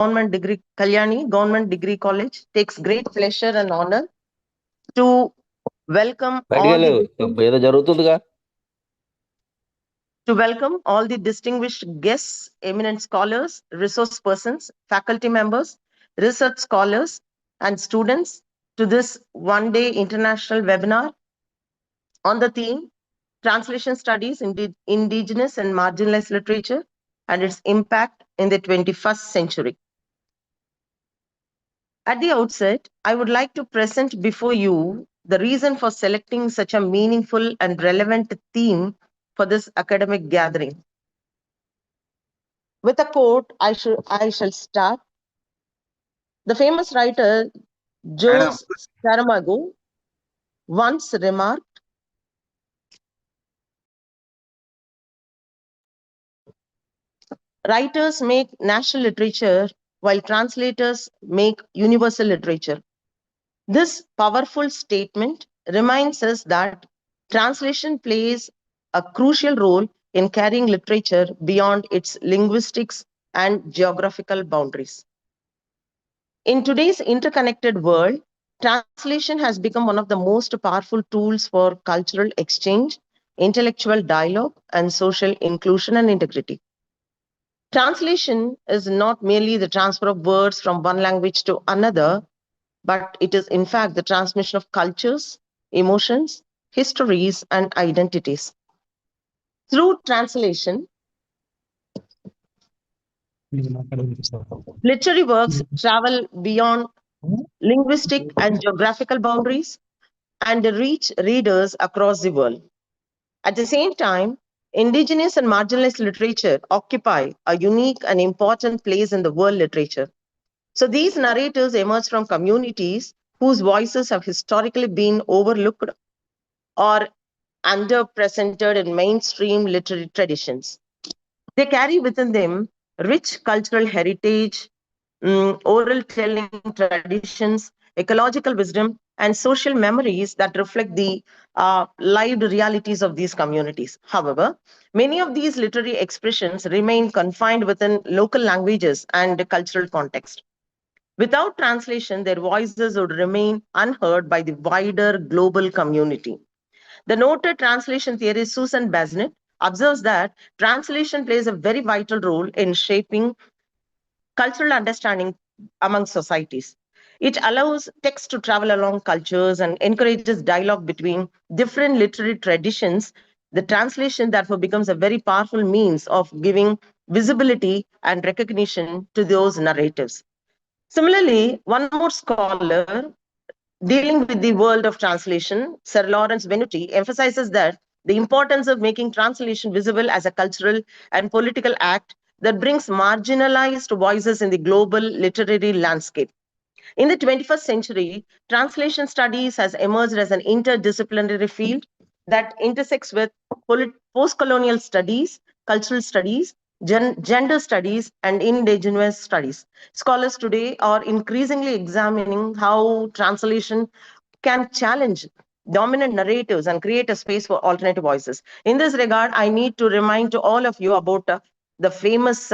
Government Degree Kalyani Government Degree College takes great pleasure and honor to welcome బయటికి all వెళ్ళు the ఏదో జరుగుతుందిగా. distinguished guests, eminent scholars, resource persons, faculty members, research scholars, and students to this one-day international webinar on the theme Translation Studies in Indigenous and Marginalized Literature and its Impact in the 21st Century. At the outset, I would like to present before you the reason for selecting such a meaningful and relevant theme for this academic gathering. With a quote, I shall start. The famous writer Jose Saramago once remarked, writers make national literature while translators make universal literature. This powerful statement reminds us that translation plays a crucial role in carrying literature beyond its linguistics and geographical boundaries. In today's interconnected world, translation has become one of the most powerful tools for cultural exchange, intellectual dialogue, and social inclusion and integrity. Translation is not merely the transfer of words from one language to another, but it is in fact the transmission of cultures, emotions, histories, and identities. Through translation, literary works travel beyond linguistic and geographical boundaries and reach readers across the world. At the same time, indigenous and marginalized literature occupy a unique and important place in the world literature. So these narrators emerge from communities whose voices have historically been overlooked or underrepresented in mainstream literary traditions. They carry within them rich cultural heritage, oral telling traditions, ecological wisdom, and social memories that reflect the lived realities of these communities. However, many of these literary expressions remain confined within local languages and cultural context. Without translation, their voices would remain unheard by the wider global community. The noted translation theorist Susan Basnett observes that translation plays a very vital role in shaping cultural understanding among societies. It allows text to travel along cultures and encourages dialogue between different literary traditions. The translation, therefore, becomes a very powerful means of giving visibility and recognition to those narratives. Similarly, one more scholar dealing with the world of translation, Sir Lawrence Venuti, emphasizes that the importance of making translation visible as a cultural and political act that brings marginalized voices in the global literary landscape. In the 21st century, translation studies has emerged as an interdisciplinary field that intersects with post-colonial studies, cultural studies, gender studies, and indigenous studies. Scholars today are increasingly examining how translation can challenge dominant narratives and create a space for alternative voices. In this regard, I need to remind to all of you about the famous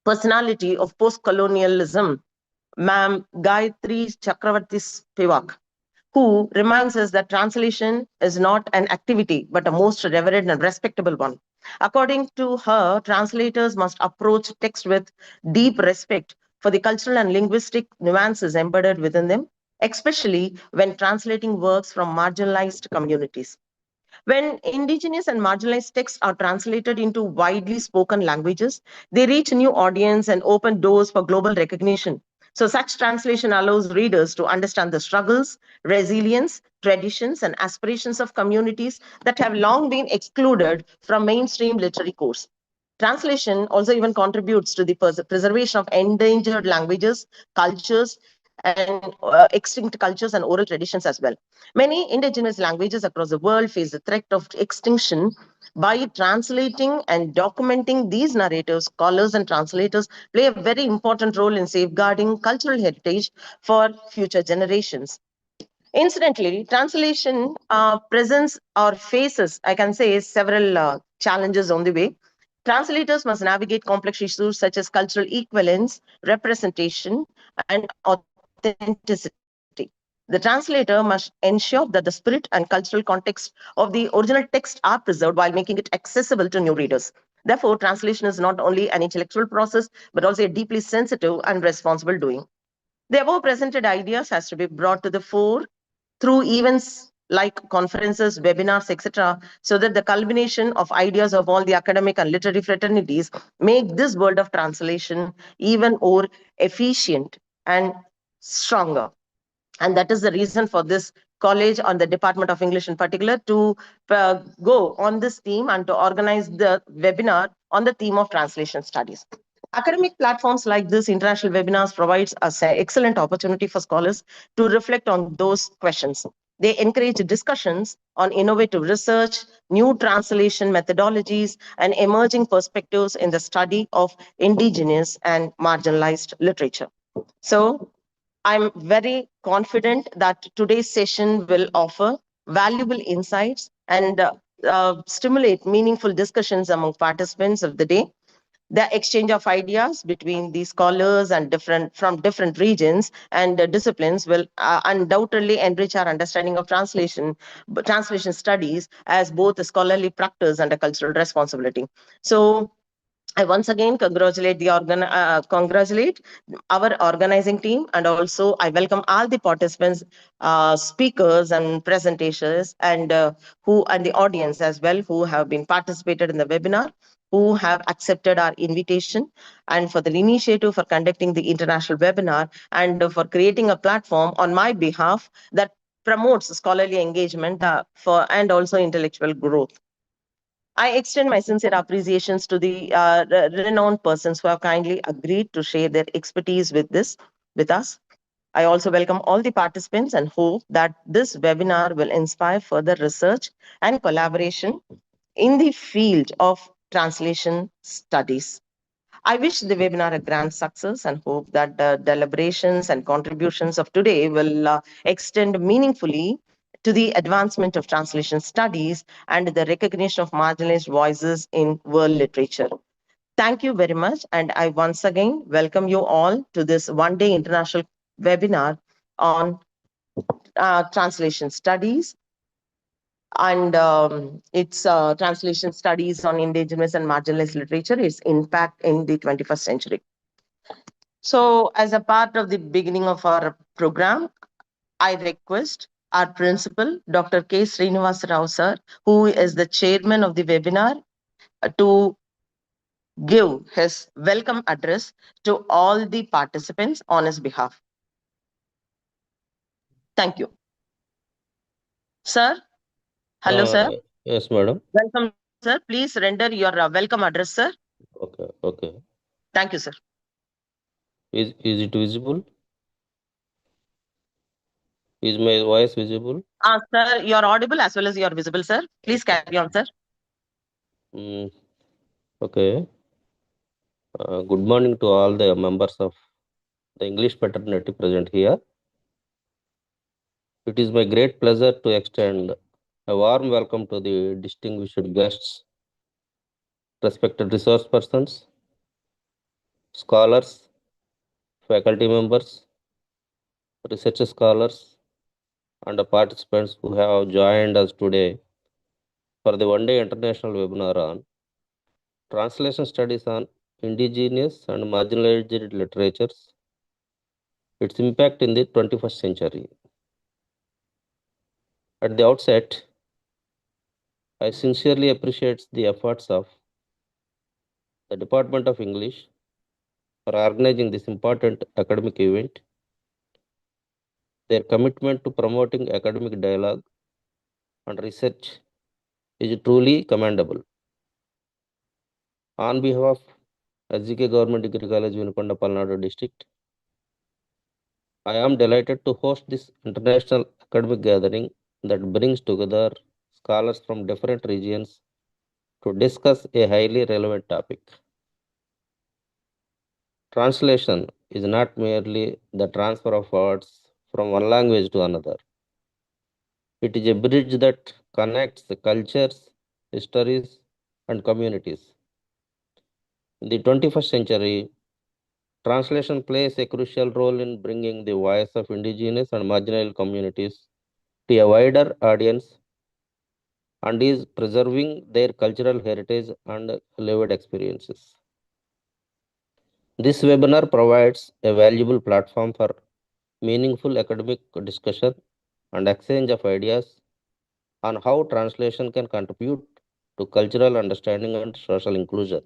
personality of post-colonialism, Ma'am Gayatri Chakravarti Spivak, who reminds us that translation is not an activity, but a most reverend and respectable one. According to her, translators must approach text with deep respect for the cultural and linguistic nuances embedded within them, especially when translating works from marginalized communities. When indigenous and marginalized texts are translated into widely spoken languages, they reach new audience and open doors for global recognition. So such translation allows readers to understand the struggles, resilience, traditions, and aspirations of communities that have long been excluded from mainstream literary course. Translation also even contributes to the preservation of endangered languages, cultures, and extinct cultures and oral traditions as well. Many indigenous languages across the world face the threat of extinction. By translating and documenting these narratives, scholars and translators play a very important role in safeguarding cultural heritage for future generations. Incidentally, translation presents or faces, I can say, several challenges on the way. Translators must navigate complex issues such as cultural equivalence, representation, and authenticity. The translator must ensure that the spirit and cultural context of the original text are preserved while making it accessible to new readers. Therefore, translation is not only an intellectual process, but also a deeply sensitive and responsible doing. The above presented ideas has to be brought to the fore through events like conferences, webinars, etc., so that the culmination of ideas of all the academic and literary fraternities make this world of translation even more efficient and stronger. And that is the reason for this college on the Department of English in particular to go on this theme and to organize the webinar on the theme of translation studies. Academic platforms like this international webinars provides us an excellent opportunity for scholars to reflect on those questions. They encourage discussions on innovative research, new translation methodologies, and emerging perspectives in the study of indigenous and marginalized literature. So I'm very confident that today's session will offer valuable insights and stimulate meaningful discussions among participants of the day. The exchange of ideas between the scholars and different from different regions and disciplines will undoubtedly enrich our understanding of translation studies as both a scholarly practice and a cultural responsibility. So I once again congratulate our organizing team, and also I welcome all the participants, speakers, and presentations, and who and the audience as well who have been participated in the webinar, who have accepted our invitation, and for the initiative for conducting the international webinar and for creating a platform on my behalf that promotes scholarly engagement for and also intellectual growth. I extend my sincere appreciations to the renowned persons who have kindly agreed to share their expertise with us. I also welcome all the participants and hope that this webinar will inspire further research and collaboration in the field of translation studies. I wish the webinar a grand success and hope that the deliberations and contributions of today will extend meaningfully to the advancement of translation studies and the recognition of marginalized voices in world literature. Thank you very much. And I once again welcome you all to this one-day international webinar on translation studies and its translation studies on indigenous and marginalized literature, its impact in the 21st century. So, as a part of the beginning of our program, I request our principal, Dr. K. Srinivas Rao sir, who is the chairman of the webinar, to give his welcome address to all the participants on his behalf. Thank you. Sir, hello, sir. Yes, madam. Welcome, sir. Please render your welcome address, sir. Okay, okay. Thank you, sir. Is it visible? Is my voice visible? Sir, you're audible as well as you're visible, sir. Please Okay. carry on, sir. Okay. Good morning to all the members of the English fraternity present here. It is my great pleasure to extend a warm welcome to the distinguished guests, respected resource persons, scholars, faculty members, research scholars, and the participants who have joined us today for the one-day international webinar on translation studies on indigenous and marginalized literatures, its impact in the 21st century. At the outset, I sincerely appreciate the efforts of the Department of English for organizing this important academic event. Their commitment to promoting academic dialogue and research is truly commendable. On behalf of SGK Government Degree College, Vinukonda, Palnadu District, I am delighted to host this international academic gathering that brings together scholars from different regions to discuss a highly relevant topic. Translation is not merely the transfer of words from one language to another. It is a bridge that connects the cultures, histories, and communities. In the 21st century, translation plays a crucial role in bringing the voice of indigenous and marginal communities to a wider audience and is preserving their cultural heritage and lived experiences. This webinar provides a valuable platform for meaningful academic discussion and exchange of ideas on how translation can contribute to cultural understanding and social inclusion.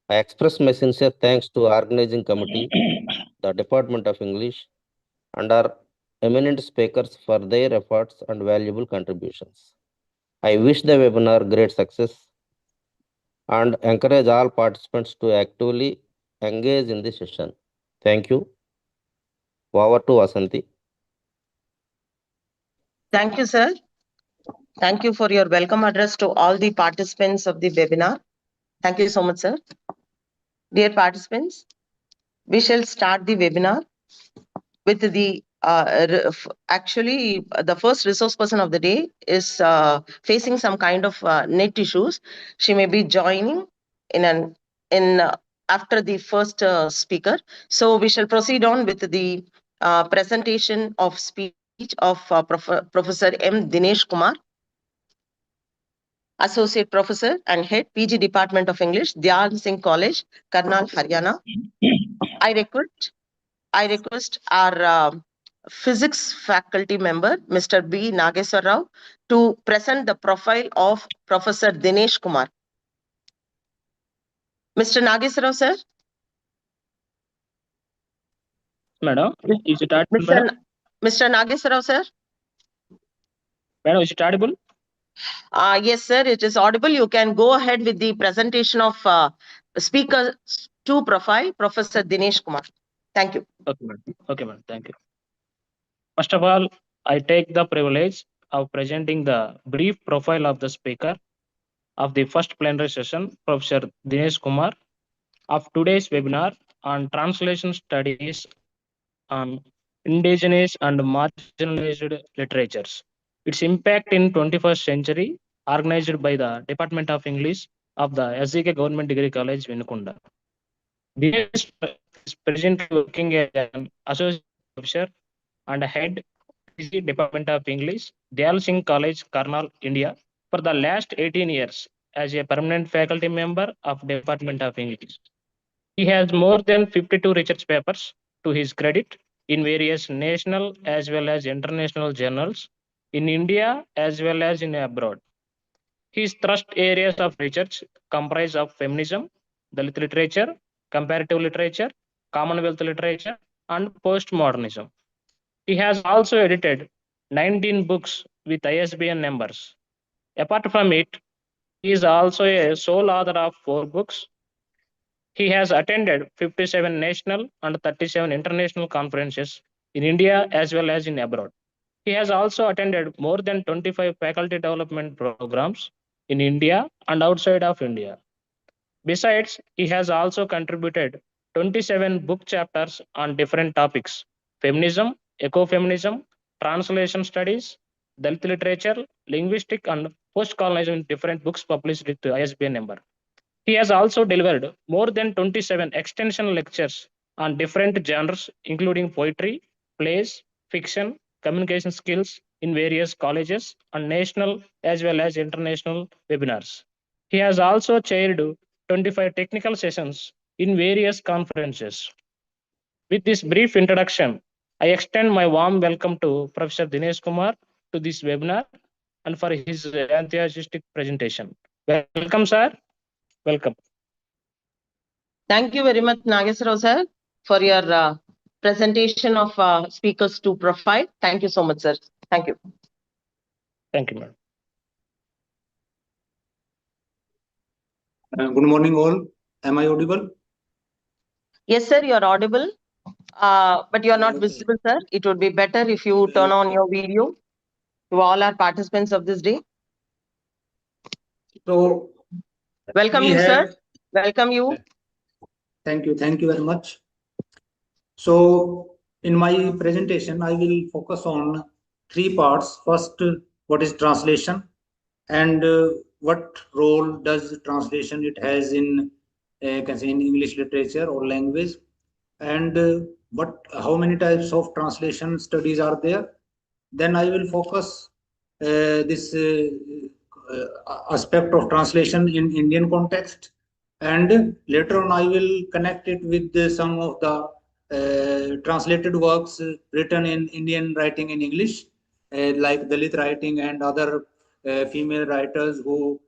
I express my sincere thanks to organizing committee, the Department of English, and our eminent speakers for their efforts and valuable contributions. I wish the webinar great success and encourage all participants to actively engage in the session. Thank you. Over to Vasanti. Thank you, sir. Thank you for your welcome address to all the participants of the webinar. Thank you so much, sir. Dear participants, we shall start the webinar with the actually the first resource person of the day is facing some kind of net issues. She may be joining in after the first speaker. So we shall proceed on with the presentation of speech of Professor M. Dinesh Kumar, Associate Professor and Head PG Department of English, Dhyan Singh College, Karnal, Haryana. I request our physics faculty member, Mr. B. Nageswar Rao, to present the profile of Professor Dinesh Kumar. Mr. Nageswar Rao, sir. Madam, is it audible, madam? Mr. Nageswar Rao, sir. Madam, is it audible? Yes, sir, it is audible. You can go ahead with the presentation of speaker 2 profile, Professor Dinesh Kumar. Thank you. Okay, madam. Okay, madam. Thank you. First of all, I take the privilege of presenting the brief profile of the speaker of the first plenary session, Professor Dinesh Kumar, of today's webinar on translation studies on indigenous and marginalized literatures. Its impact in 21st century, organized by the Department of English of the SZK Government Degree College, Vinukonda. Dinesh is presently working as an associate professor and head PG Department of English, Dhyan Singh College, Karnal, India, for the last 18 years as a permanent faculty member of Department of English. He has more than 52 research papers to his credit in various national as well as international journals in India as well as in abroad. His thrust areas of research comprise of feminism, Dalit literature, comparative literature, Commonwealth literature, and postmodernism. He has also edited 19 books with ISBN numbers. Apart from it, he is also a sole author of 4 books. He has attended 57 national and 37 international conferences in India as well as in abroad. He has also attended more than 25 faculty development programs in India and outside of India. Besides, he has also contributed 27 book chapters on different topics: feminism, ecofeminism, translation studies, Dalit literature, linguistic, and post-colonialism in different books published with ISBN number. He has also delivered more than 27 extension lectures on different genres, including poetry, plays, fiction, communication skills in various colleges and national as well as international webinars. He has also chaired 25 technical sessions in various conferences. With this brief introduction, I extend my warm welcome to Professor Dinesh Kumar to this webinar and for his enthusiastic presentation. Welcome, sir. Welcome. Thank you very much, Nageswar Rao, sir, for your presentation of speakers 2 profile. Thank you so much, sir. Thank you. Thank you, madam. Good morning, all. Am I audible? Yes, sir, you are audible, but you are not visible, sir. It would be better if you turn on your video to all our participants of this day. So, welcome you, sir. Welcome you. Thank you. Thank you very much. So, in my presentation, I will focus on 3 parts. First, what is translation and what role does translation it has in can say in English literature or language, and how many types of translation studies are there. Then I will focus this aspect of translation in Indian context, and later on I will connect it with some of the translated works written in Indian writing in English, like Dalit writing and other female writers who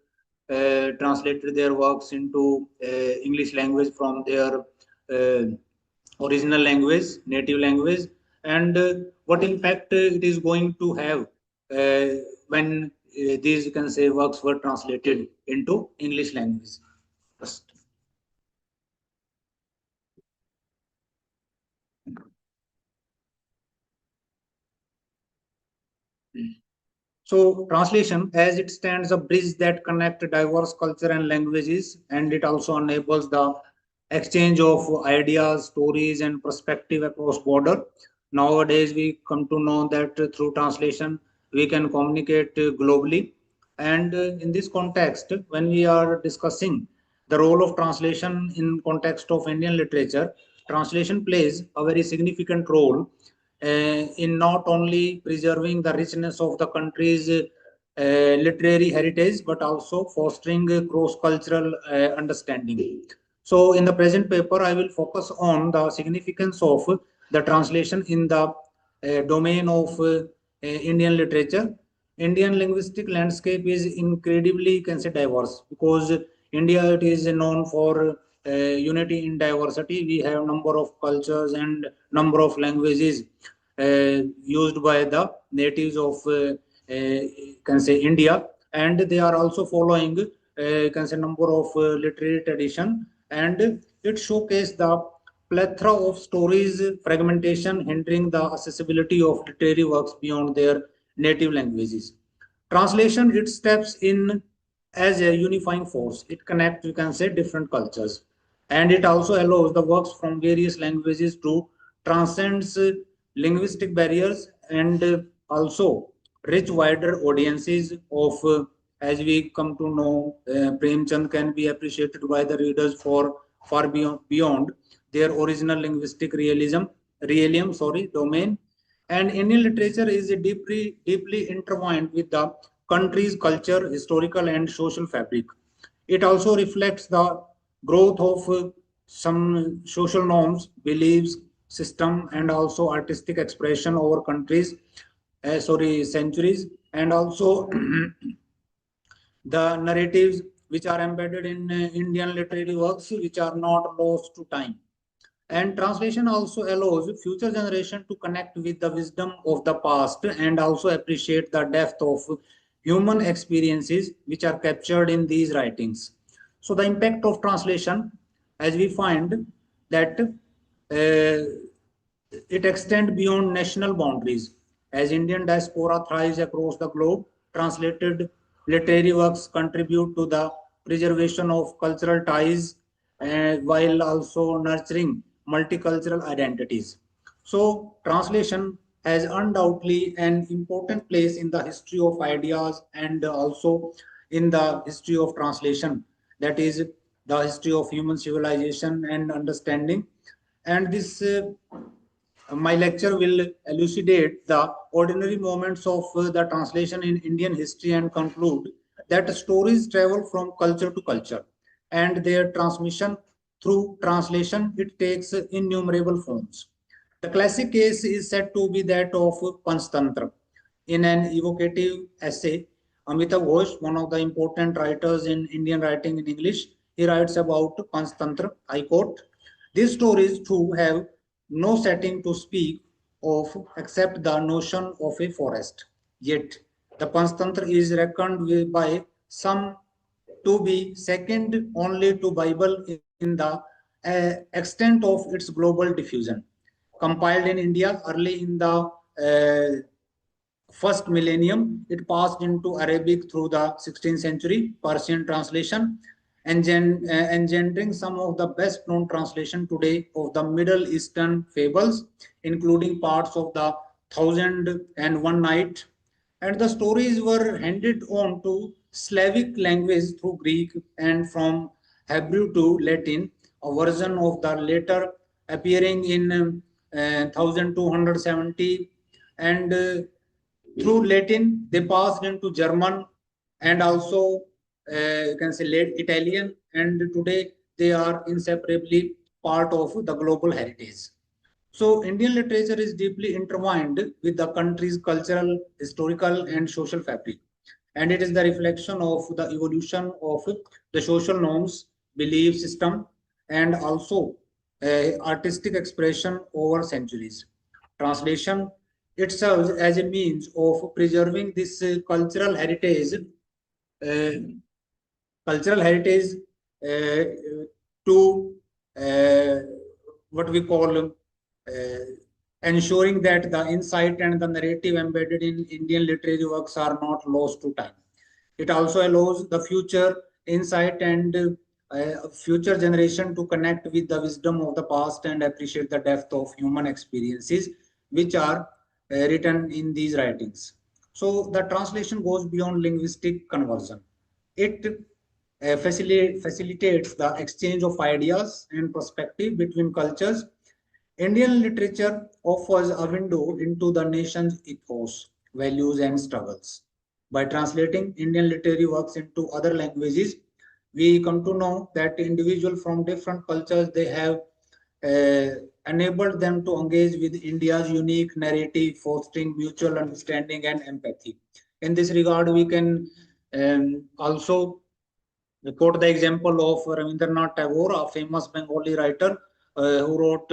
translated their works into English language from their original language, native language, and what impact it is going to have when these, you can say, works were translated into English language. First. So translation, as it stands, a bridge that connects diverse culture and languages, and it also enables the exchange of ideas, stories, and perspective across border. Nowadays, we come to know that through translation, we can communicate globally. And in this context, when we are discussing the role of translation in context of Indian literature, translation plays a very significant role in not only preserving the richness of the country's literary heritage, but also fostering cross-cultural understanding. So in the present paper, I will focus on the significance of the translation in the domain of Indian literature. Indian linguistic landscape is incredibly, can say, diverse, because India, it is known for unity in diversity. We have number of cultures and number of languages used by the natives of can say India, and they are also following can say number of literary tradition, and it showcased the plethora of stories fragmentation hindering the accessibility of literary works beyond their native languages. Translation, it steps in as a unifying force. It connects, you can say, different cultures, and it also allows the works from various languages to transcend linguistic barriers and also reach wider audiences of, as we come to know, Premchand can be appreciated by the readers for far beyond their original linguistic domain. And Indian literature is deeply intertwined with the country's culture, historical, and social fabric. It also reflects the growth of some social norms, beliefs, system, and also artistic expression over centuries, and also the narratives which are embedded in Indian literary works, which are not lost to time. And translation also allows future generation to connect with the wisdom of the past and also appreciate the depth of human experiences which are captured in these writings. So the impact of translation, as we find that it extends beyond national boundaries. As Indian diaspora thrives across the globe, translated literary works contribute to the preservation of cultural ties while also nurturing multicultural identities. So, translation has undoubtedly an important place in the history of ideas and also in the history of translation, that is, the history of human civilization and understanding. And this my lecture will elucidate the ordinary moments of the translation in Indian history and conclude that stories travel from culture to culture, and their transmission through translation, it takes innumerable forms. The classic case is said to be that of Panchtantra. In an evocative essay, Amitav Ghosh, one of the important writers in Indian writing in English, he writes about Panchtantra. I quote, "These stories too have no setting to speak of except the notion of a forest. Yet the Panchtantra is reckoned with by some to be second only to Bible in the extent of its global diffusion. Compiled in India early in the first millennium, it passed into Arabic through the 16th century, Persian translation, engendering some of the best known translation today of the Middle Eastern fables, including parts of the Thousand and One Night. And the stories were handed on to Slavic language through Greek and from Hebrew to Latin, a version of the later appearing in 1270, and through Latin they passed into German and also you can say late Italian, and today they are inseparably part of the global heritage. So Indian literature is deeply intertwined with the country's cultural, historical, and social fabric. And it is the reflection of the evolution of the social norms, belief system, and also artistic expression over centuries. Translation, it serves as a means of preserving this uh, cultural heritage uh, to uh, what we call ensuring that the insight and the narrative embedded in Indian literary works are not lost to time. It also allows the future insight and future generation to connect with the wisdom of the past and appreciate the depth of human experiences which are written in these writings. So the translation goes beyond linguistic conversion. It facilitates the exchange of ideas and perspective between cultures. Indian literature offers a window into the nation's ethos, values, and struggles. By translating Indian literary works into other languages, we come to know that individuals from different cultures they have uh, enabled them to engage with India's unique narrative, fostering mutual understanding and empathy. In this regard, we can also we quote the example of Rabindranath Tagore, a famous Bengali writer who wrote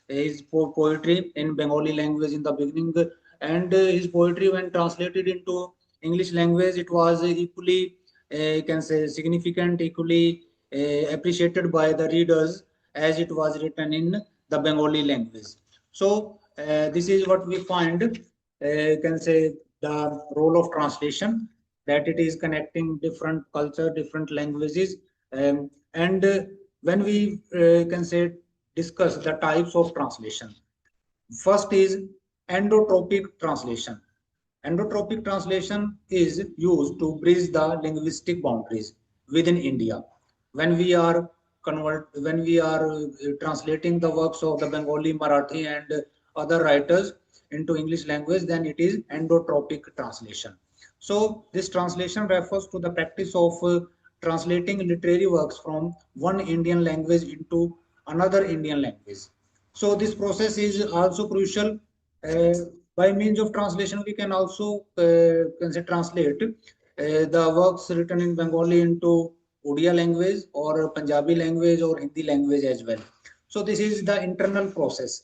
his poetry in Bengali language in the beginning, and his poetry, when translated into English language, it was equally, you can say, significant, equally appreciated by the readers as it was written in the Bengali language. So, this is what we find, you can say, the role of translation, that it is connecting different culture, different languages, and when we can say discuss the types of translation. First is endotropic translation. Endotropic translation is used to bridge the linguistic boundaries within India. When we are when we are translating the works of the Bengali, Marathi, and other writers into English language, then it is endotropic translation. So this translation refers to the practice of translating literary works from one Indian language into another Indian language. So this process is also crucial. Uh, by means of translation, we can also can say translate the works written in Bengali into Odia language or Punjabi language or Hindi language as well. So this is the internal process,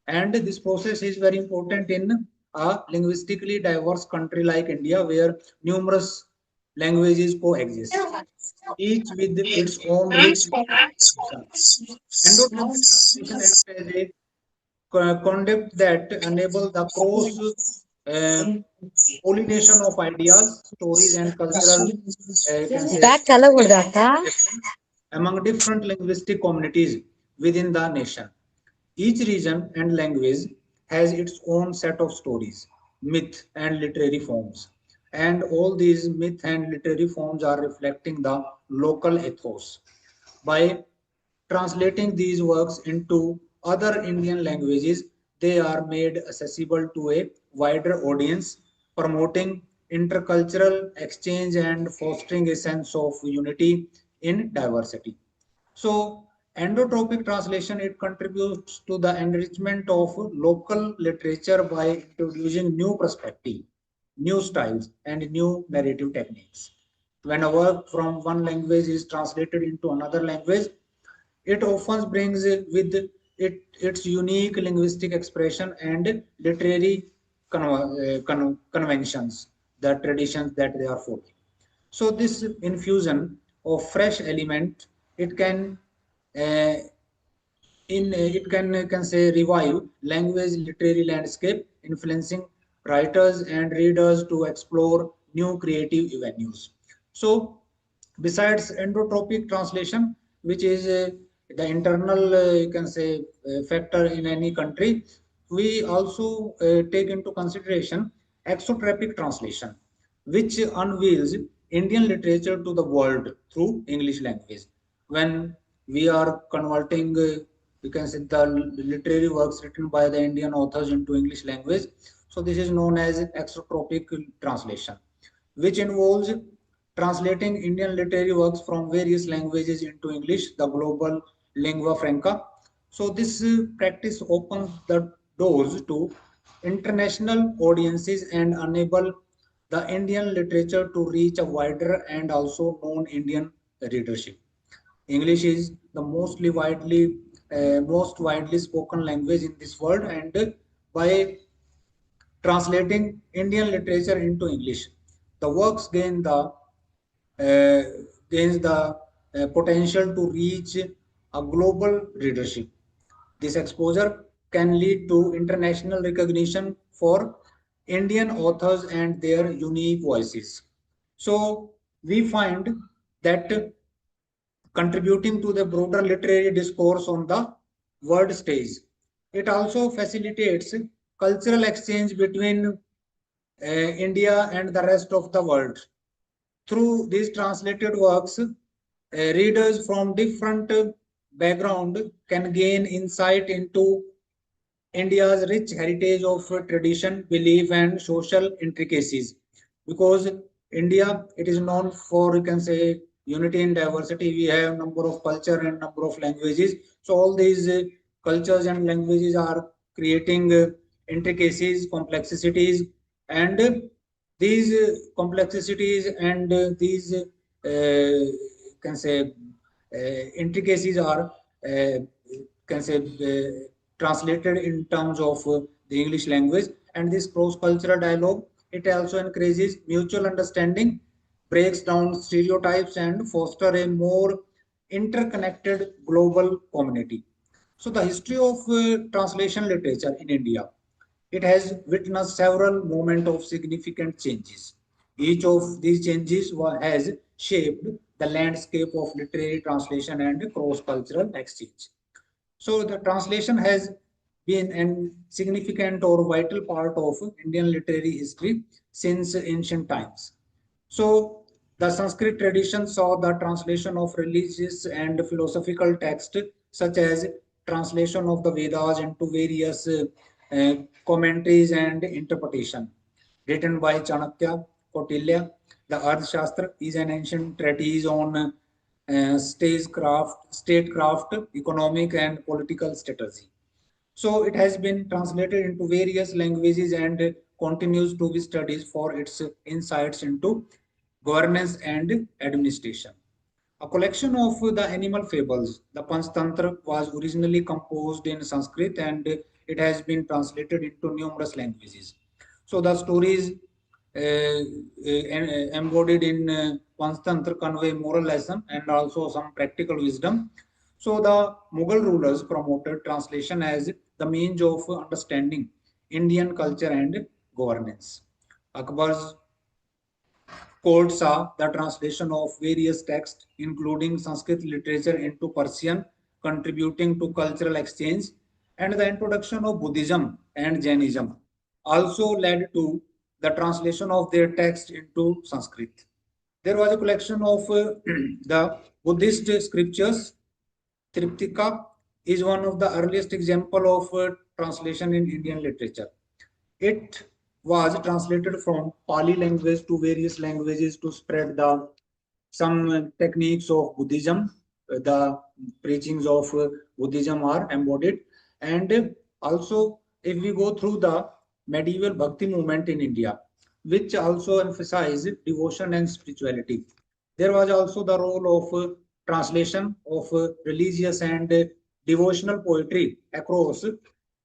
and this process is very important in a linguistically diverse country like India, where numerous languages coexist, each with its own rich tradition. Endotropic translation acts as a concept that enable the cross uh, pollination of ideas, stories, and cultural can say perception among different linguistic communities within the nation. Each region and language has its own set of stories, myth, and literary forms. And all these myth and literary forms are reflecting the local ethos. By translating these works into other Indian languages, they are made accessible to a wider audience, promoting intercultural exchange and fostering a sense of unity in diversity. So, endotropic translation, it contributes to the enrichment of local literature by introducing new perspective, new styles, and new narrative techniques. When a work from one language is translated into another language, it often brings with it its unique linguistic expression and literary conventions, the traditions that they are following. So this infusion of fresh element, it can uh, it can say revive language literary landscape, influencing writers and readers to explore new creative avenues. So besides endotropic translation, which is the internal you can say factor in any country, we also take into consideration exotropic translation, which unveils Indian literature to the world through English language. when we are converting, you can say, the literary works written by the Indian authors into English language. So this is known as exotropic translation, which involves translating Indian literary works from various languages into English, the global lingua franca. So this practice opens the doors to international audiences and enable the Indian literature to reach a wider and also non-Indian readership. English is the most widely spoken language in this world, and by translating Indian literature into English, the works gains the potential to reach a global readership. This exposure can lead to international recognition for Indian authors and their unique voices. So we find that contributing to the broader literary discourse on the world stage. It also facilitates cultural exchange between India and the rest of the world. Through these translated works, readers from different background can gain insight into India's rich heritage of tradition, belief, and social intricacies. Because India, it is known for, you can say, unity in diversity. We have number of culture and number of languages. So all these cultures and languages are creating intricacies, complexities, and these complexities and these can say intricacies are can say translated in terms of the English language, and this cross-cultural dialogue, it also encourages mutual understanding, breaks down stereotypes, and foster a more interconnected global community. So the history of translation literature in India, it has witnessed several moments of significant changes. Each of these changes has shaped the landscape of literary translation and cross-cultural exchange. So the translation has been a significant or vital part of Indian literary history since ancient times. So the Sanskrit tradition saw the translation of religious and philosophical texts, such as translation of the Vedas into various commentaries and interpretation. Written by Chanakya Kautilya, the Arthashastra is an ancient treatise on statecraft, economic and political strategy. So it has been translated into various languages and continues to be studied for its insights into governance and administration. A collection of the animal fables, the Panchtantra, was originally composed in Sanskrit and it has been translated into numerous languages. So the stories embodied in Panchtantra convey moral lesson and also some practical wisdom. So the Mughal rulers promoted translation as the means of understanding Indian culture and governance. Akbar's court saw the translation of various texts, including Sanskrit literature, into Persian, contributing to cultural exchange, and the introduction of Buddhism and Jainism also led to the translation of their text into Sanskrit. There was a collection of the Buddhist scriptures. Triptika is one of the earliest example of translation in Indian literature. It was translated from Pali language to various languages to spread the some techniques of Buddhism. The preachings of Buddhism are embodied, and also if we go through the medieval Bhakti movement in India, which also emphasized devotion and spirituality. There was also the role of translation of religious and devotional poetry across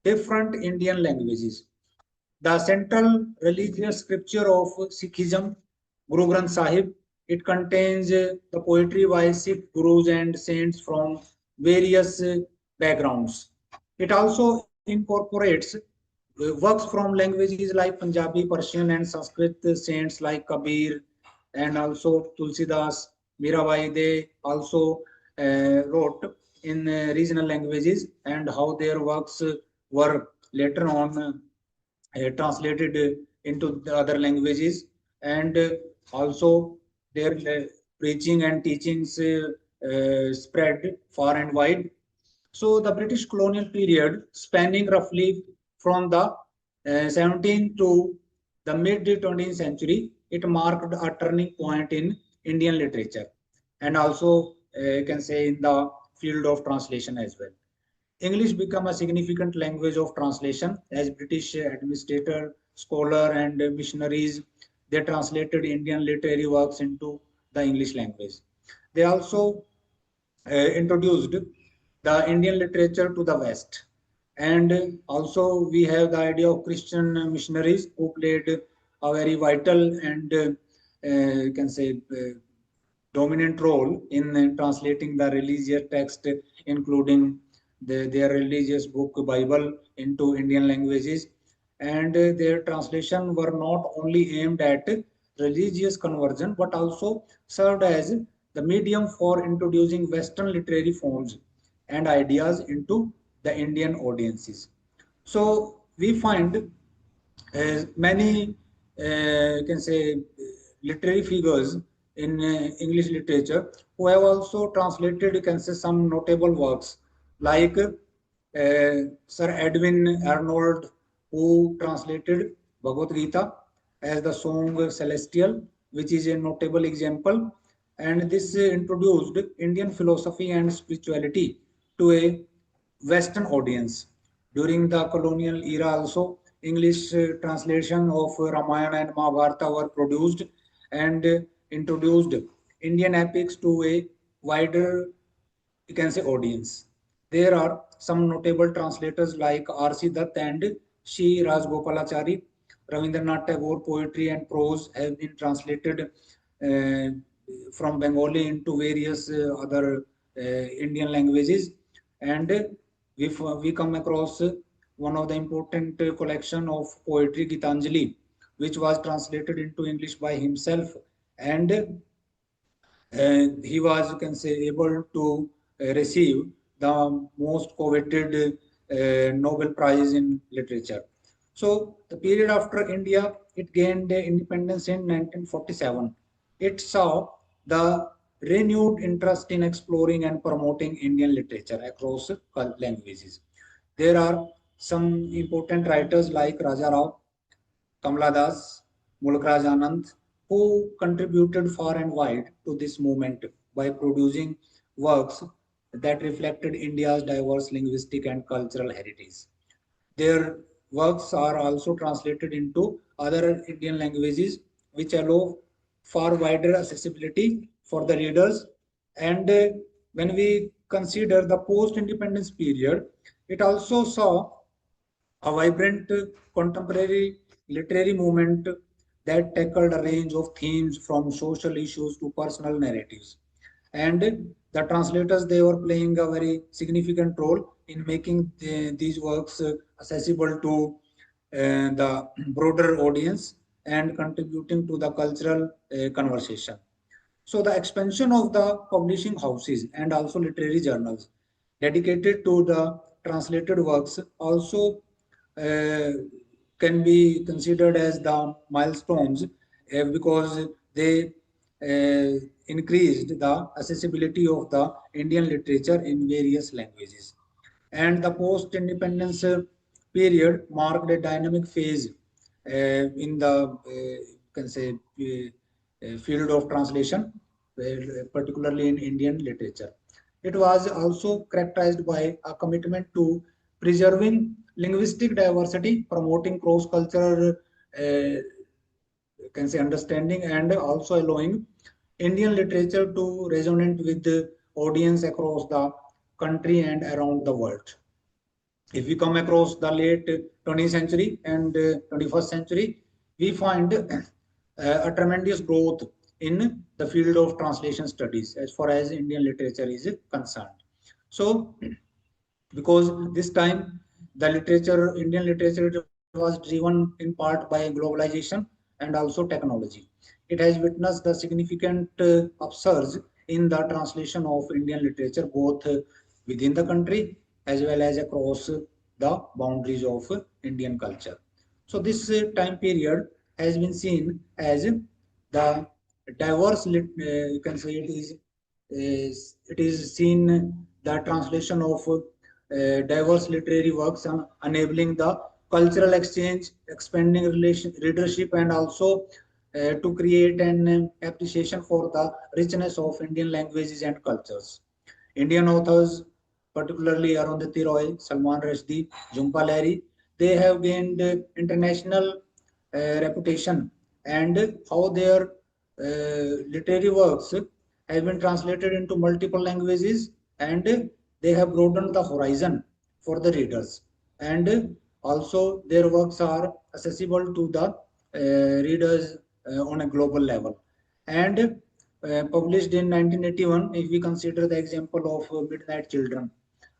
different Indian languages. The central religious scripture of Sikhism, Guru Granth Sahib, it contains the poetry by Sikh gurus and saints from various backgrounds. It also incorporates works from languages like Punjabi, Persian, and Sanskrit saints like Kabir and also Tulsidas, Mirabai. They also wrote in regional languages, and how their works were later on translated into the other languages, and also their preaching and teachings spread far and wide. So the British colonial period, spanning roughly from the 17th to the mid 20th century, it marked a turning point in Indian literature, and also you can say in the field of translation as well. English became a significant language of translation as British administrator, scholar, and missionaries. They translated Indian literary works into the English language. They also introduced the Indian literature to the West. And also, we have the idea of Christian missionaries who played a very vital and you can say dominant role in translating the religious text, including their religious book Bible into Indian languages. And their translation were not only aimed at religious conversion, but also served as the medium for introducing Western literary forms and ideas into the Indian audiences. So we find many, you can say, literary figures in English literature who have also translated, you can say, some notable works like Sir Edwin Arnold, who translated Bhagavad Gita as the song Celestial, which is a notable example. And this introduced Indian philosophy and spirituality to a Western audience. During the colonial era also, English translation of Ramayana and Mahabharata were produced and introduced Indian epics to a wider, you can say, audience. There are some notable translators like R.C. Dutt and Shri Rajgopalachari. Rabindranath Tagore poetry and prose have been translated uh, from Bengali into various other Indian languages. And we come across one of the important collection of poetry, Gitanjali, which was translated into English by himself. And he was, you can say, able to receive the most coveted Nobel Prize in literature. So the period after India, it gained independence in 1947. It saw the renewed interest in exploring and promoting Indian literature across languages. There are some important writers like Raja Rao, Kamala Das, Mulkraj Anand, who contributed far and wide to this movement by producing works that reflected India's diverse linguistic and cultural heritage. Their works are also translated into other Indian languages, which allow far wider accessibility for the readers. And when we consider the post-independence period, it also saw a vibrant contemporary literary movement that tackled a range of themes from social issues to personal narratives. And the translators, they were playing a very significant role in making these works accessible to the broader audience and contributing to the cultural conversation. So the expansion of the publishing houses and also literary journals dedicated to the translated works also uh, can be considered as the milestones because they increased the accessibility of the Indian literature in various languages. And the post-independence period marked a dynamic phase in the can say field of translation, particularly in Indian literature. It was also characterized by a commitment to preserving linguistic diversity, promoting cross-cultural can say understanding, and also allowing Indian literature to resonate with the audience across the country and around the world. If we come across the late 20th century and 21st century, we find a tremendous growth in the field of translation studies as far as Indian literature is concerned. So, because this time the literature, Indian literature was driven in part by globalization and also technology. It has witnessed the significant upsurge in the translation of Indian literature, both within the country as well as across the boundaries of Indian culture. So this time period has been seen as the diverse, you can say it is it is seen the translation of diverse literary works and enabling the cultural exchange, expanding readership, and also to create an appreciation for the richness of Indian languages and cultures. Indian authors, particularly Arundhati Roy, Salman Rushdie, Jhumpa Lahiri, they have gained international reputation, and how their literary works have been translated into multiple languages, and they have broadened the horizon for the readers. And also their works are accessible to the readers on a global level. And published in 1981, if we consider the example of Midnight Children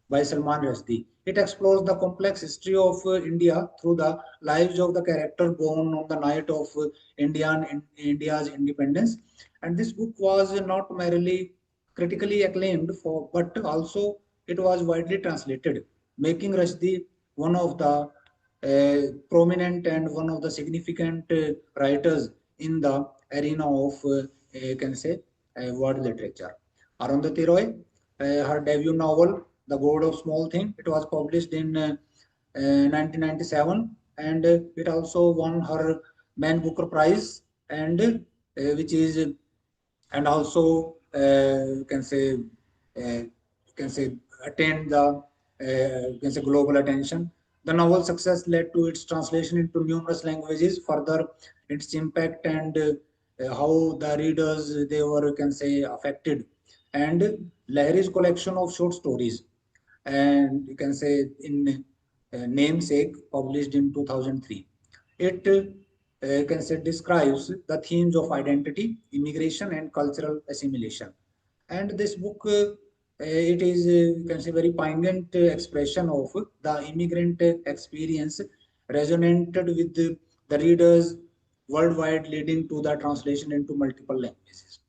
by Salman Rushdie. It explores the complex history of India through the lives of the character born on the night of India's independence. And this book was not merely critically acclaimed for, but also it was widely translated, making Rushdie one of the prominent and one of the significant writers in the arena of, can say, world literature. Arundhati Roy, her debut novel, The God of Small Thing, it was published in 1997, and it also won her Man Booker Prize, and which is, and also can say attained the can say global attention. The novel success led to its translation into numerous languages. Further, its impact and how the readers they were, can say, affected. And Lahiri's collection of short stories, and you can say in Namesake, published in 2003. It can say describes the themes of identity, immigration, and cultural assimilation. And this book, it is, you can say, very poignant expression of the immigrant experience, resonated with the readers worldwide, leading to the translation into multiple languages.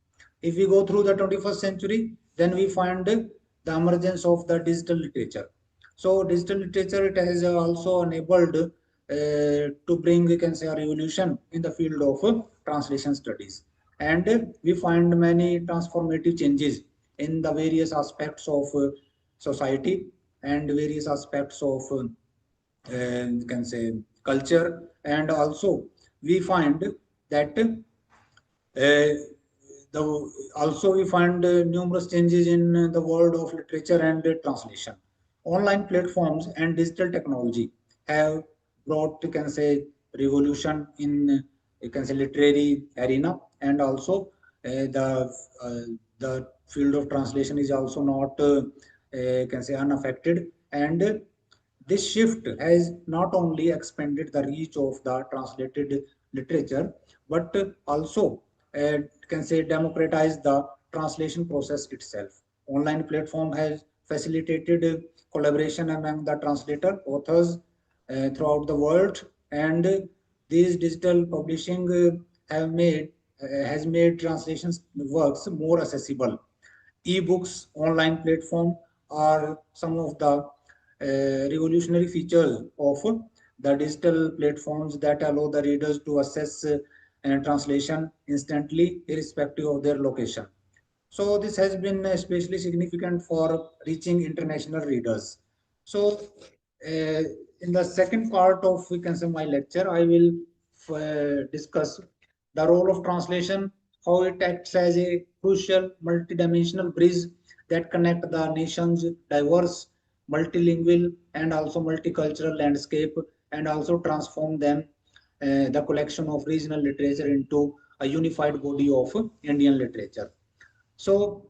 If we go through the 21st century, then we find the emergence of the digital literature. So digital literature, it has also enabled to bring, you can say, a revolution in the field of translation studies. And we find many transformative changes in the various aspects of society and various aspects of, you can say, culture. And also we find that the also we find numerous changes in the world of literature and translation. Online platforms and digital technology have brought, you can say, revolution in, you can say, literary arena. And also the field of translation is also not can say unaffected. And this shift has not only expanded the reach of the translated literature, but also can say democratized the translation process itself. Online platform has facilitated collaboration among the translator authors throughout the world, and these digital publishing has made translations works more accessible. E-books, online platform are some of the revolutionary features of the digital platforms that allow the readers to access translation instantly, irrespective of their location. So this has been especially significant for reaching international readers. So in the second part of, we can say, my lecture, I will discuss the role of translation, how it acts as a crucial multidimensional bridge that connect the nation's diverse, multilingual, and also multicultural landscape, and also transform them, the collection of regional literature, into a unified body of Indian literature. So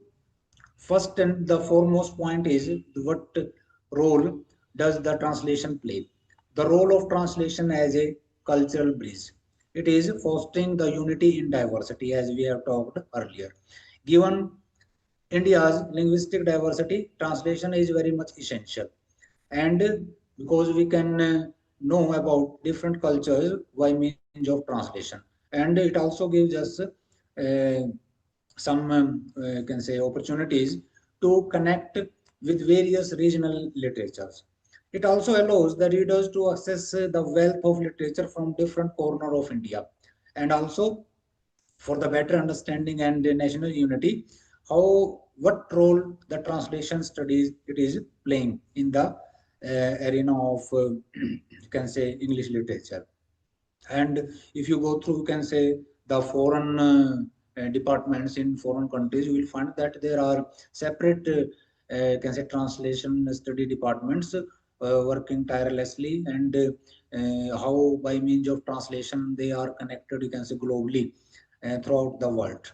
first and the foremost point is, what role does the translation play? The role of translation as a cultural bridge. It is fostering the unity in diversity, as we have talked earlier. Given India's linguistic diversity, translation is very much essential. And because we can know about different cultures by means of translation, and it also gives us some can say opportunities to connect with various regional literatures. It also allows the readers to access the wealth of literature from different corners of India, and also for the better understanding and national unity, how what role the translation studies it is playing in the arena of you can say English literature. And if you go through, you can say the foreign departments in foreign countries, you will find that there are separate can say translation study departments working tirelessly, and how by means of translation they are connected, you can say globally throughout the world.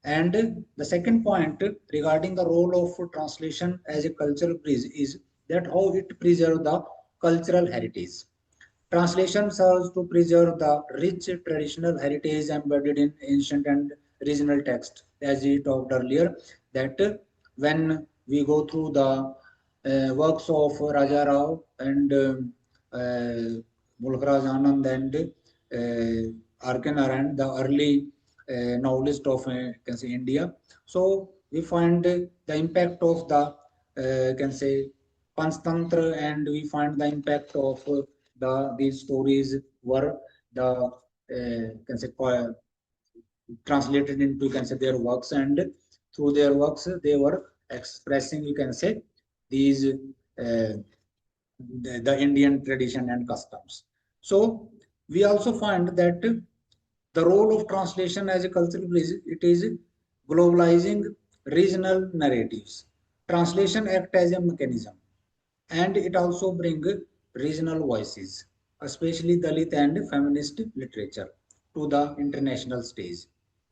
And the second point regarding the role of translation as a cultural bridge is that how it preserves the cultural heritage. Translation serves to preserve the rich traditional heritage embedded in ancient and regional text. As we talked earlier, that when we go through the works of Raja Rao and Mulkraj Anand and R.K. Narayan, the early novelist of can say India. So we find the impact of the can say Panchtantra, and we find the impact of these stories were the can say translated into, you can say, their works, and through their works they were expressing, you can say, these the Indian tradition and customs. So we also find that the role of translation as a cultural bridge, it is globalizing regional narratives. Translation act as a mechanism, and it also bring regional voices, especially Dalit and feminist literature, to the international stage.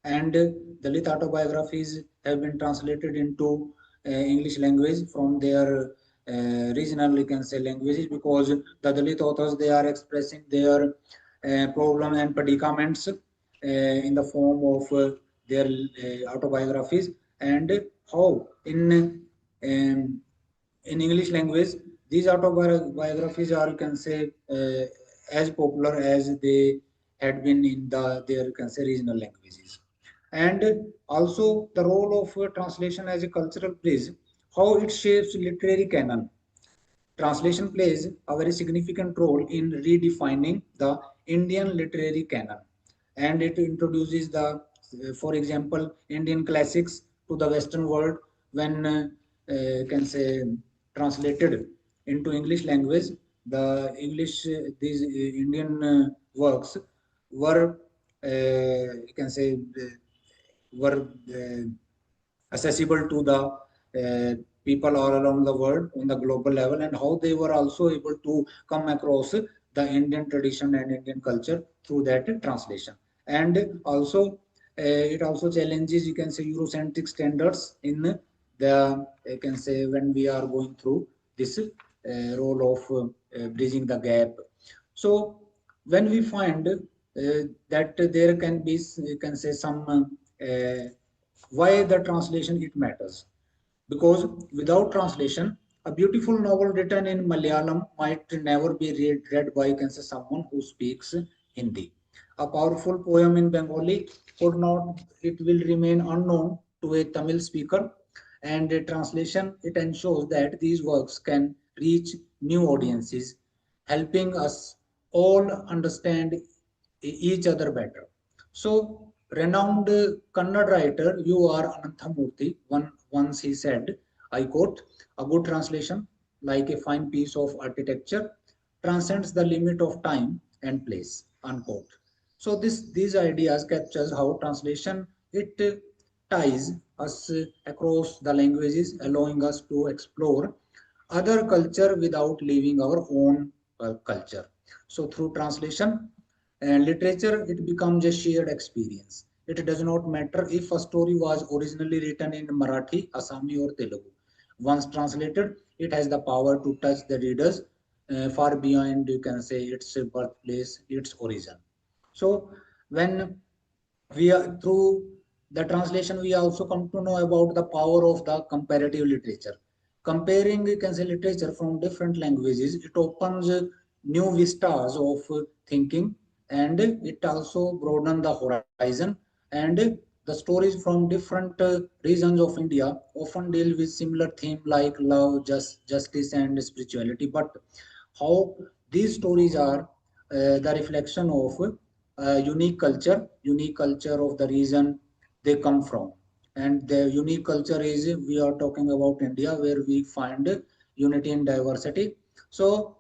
And Dalit autobiographies have been translated into English language from their regional, you can say, languages, because the Dalit authors, they are expressing their problem and predicaments in the form of their autobiographies, and how in English language, these autobiographies are, you can say, as popular as they had been in their, you can say, regional languages. And also the role of translation as a cultural bridge, how it shapes literary canon. Translation plays a very significant role in redefining the Indian literary canon, and it introduces the, for example, Indian classics to the Western world when can say translated into English language. The English these Indian works were you can say were accessible to the people all around the world on the global level, and how they were also able to come across the Indian tradition and Indian culture through that translation. And also it also challenges, you can say, Eurocentric standards in the, you can say, when we are going through this role of bridging the gap. So when we find that there can be, you can say, some why the translation it matters, because without translation a beautiful novel written in Malayalam might never be read by, you can say, someone who speaks Hindi. A powerful poem in Bengali could not, it will remain unknown to a Tamil speaker, and a translation it ensures that these works can reach new audiences, helping us all understand each other better. So, renowned Kannada writer U.R. Ananthamurthy once he said, I quote, a good translation, like a fine piece of architecture, transcends the limit of time and place, unquote. So these ideas captures how translation it ties us across the languages, allowing us to explore other culture without leaving our own culture. So through translation and literature, it becomes a shared experience. It does not matter if a story was originally written in Marathi, Assami, or Telugu. Once translated, it has the power to touch the readers far beyond, you can say, its birthplace, its origin. So when we are through the translation, we also come to know about the power of the comparative literature. Comparing, you can say, literature from different languages, it opens new vistas of thinking, and it also broadens the horizon. And the stories from different regions of India often deal with similar theme like love, justice, and spirituality, but how these stories are the reflection of unique culture of the region they come from. and the unique culture is we are talking about India, where we find unity in diversity. So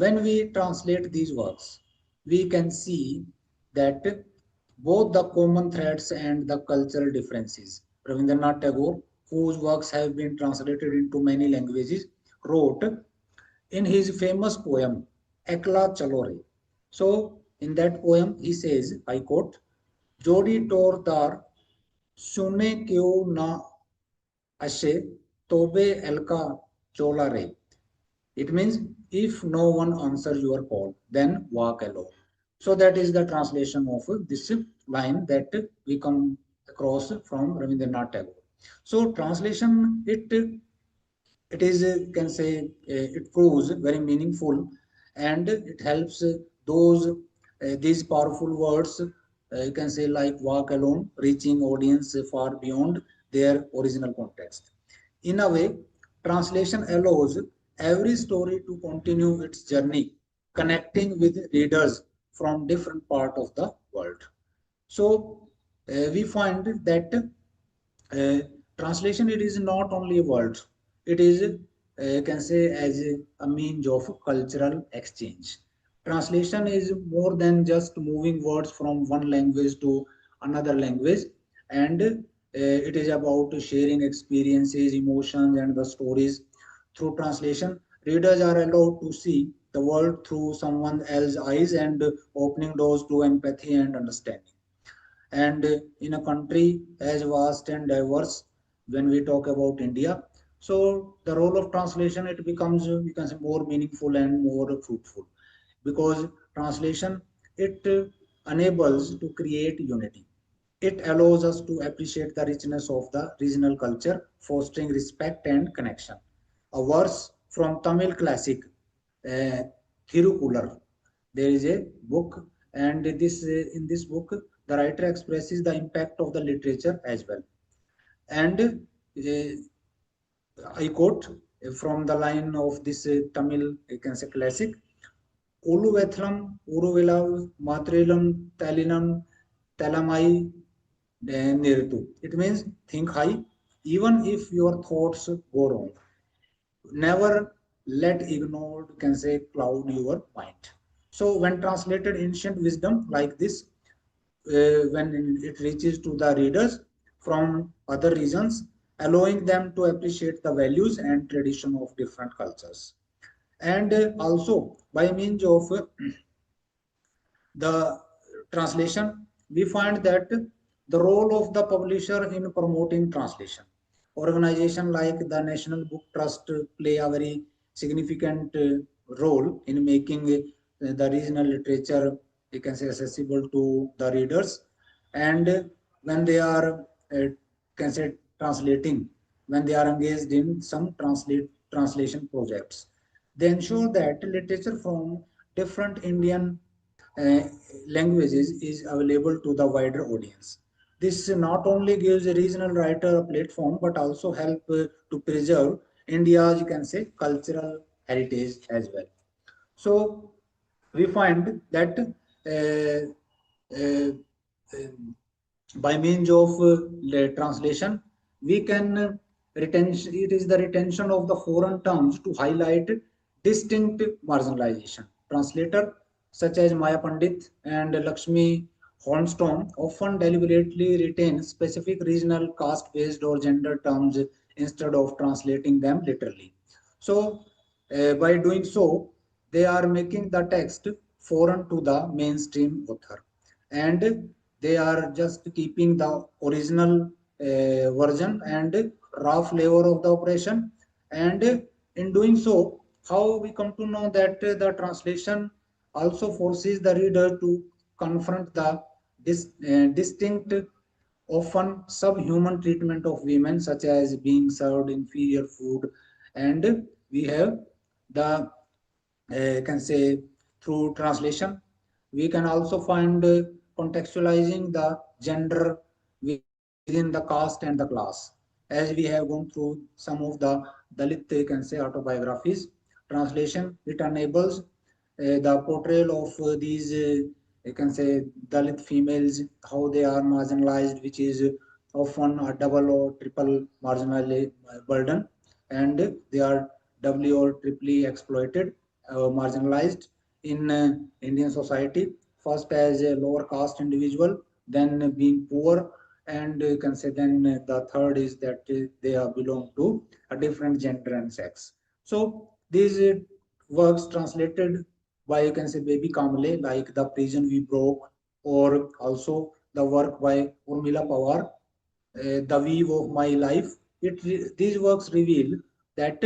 when we translate these works, we can see that both the common threads and the cultural differences. Rabindranath Tagore, whose works have been translated into many languages, wrote in his famous poem Ekla Chalo Re. So in that poem he says, I quote, Jodi tor dar sune kyo na ashe tobe elka chola re. It means if no one answers your call, then walk alone. So that is the translation of this line that we come across from Rabindranath Tagore. So translation, it is can say it proves very meaningful, and it helps those these powerful words, you can say, like walk alone, reaching audience far beyond their original context. In a way, translation allows every story to continue its journey, connecting with readers from different part of the world. So we find that uh, translation, it is not only a word, it is can say as a means of cultural exchange. Translation is more than just moving words from one language to another language, and it is about sharing experiences, emotions, and the stories. Through translation, readers are allowed to see the world through someone else's eyes, and opening doors to empathy and understanding. And in a country as vast and diverse, when we talk about India, so the role of translation, it becomes, you can say, more meaningful and more fruitful, because translation, it enables to create unity. It allows us to appreciate the richness of the regional culture, fostering respect and connection. A verse from Tamil classic uh, Thirukular, there is a book, and this in this book the writer expresses the impact of the literature as well. And I quote from the line of this Tamil, you can say, classic: Uluvethalam Uruvilav Matrilam Talinam Talamai Nirtu. It means think high, even if your thoughts go wrong. Never let ignored, can say, cloud your mind. So when translated ancient wisdom like this, when it reaches to the readers from other regions, allowing them to appreciate the values and tradition of different cultures. And also by means of the translation, we find that the role of the publisher in promoting translation. Organization like the National Book Trust play a very significant role in making the regional literature, you can say, accessible to the readers. And when they are, can say, translating, when they are engaged in some translation projects, they ensure that literature from different Indian uh, languages is available to the wider audience. This not only gives a regional writer a platform, but also help to preserve India's, you can say, cultural heritage as well. So we find that uh, uh, by means of translation, we can retention. It is the retention of the foreign terms to highlight distinct marginalization. Translator such as Maya Pandit and Lakshmi Hornstone often deliberately retain specific regional caste-based or gender terms instead of translating them literally. So, by doing so, they are making the text foreign to the mainstream author, and they are just keeping the original version and raw flavor of the operation. And in doing so, how we come to know that the translation also forces the reader to confront the distinct, often subhuman treatment of women, such as being served inferior food. And we have the, can say, through translation, we can also find contextualizing the gender within the caste and the class. As we have gone through some of the Dalit, you can say, autobiographies, translation, it enables the portrayal of these, you can say, Dalit females, how they are marginalized, which is often a double or triple marginal burden, and they are doubly or triply exploited, marginalized in Indian society. First as a lower caste individual, then being poor, and you can say then the third is that they are belong to a different gender and sex. So these works translated by, you can say, Baby Kamale, like The Prison We Broke, or also the work by Urmila Pawar, The Weave of My Life. These works reveal that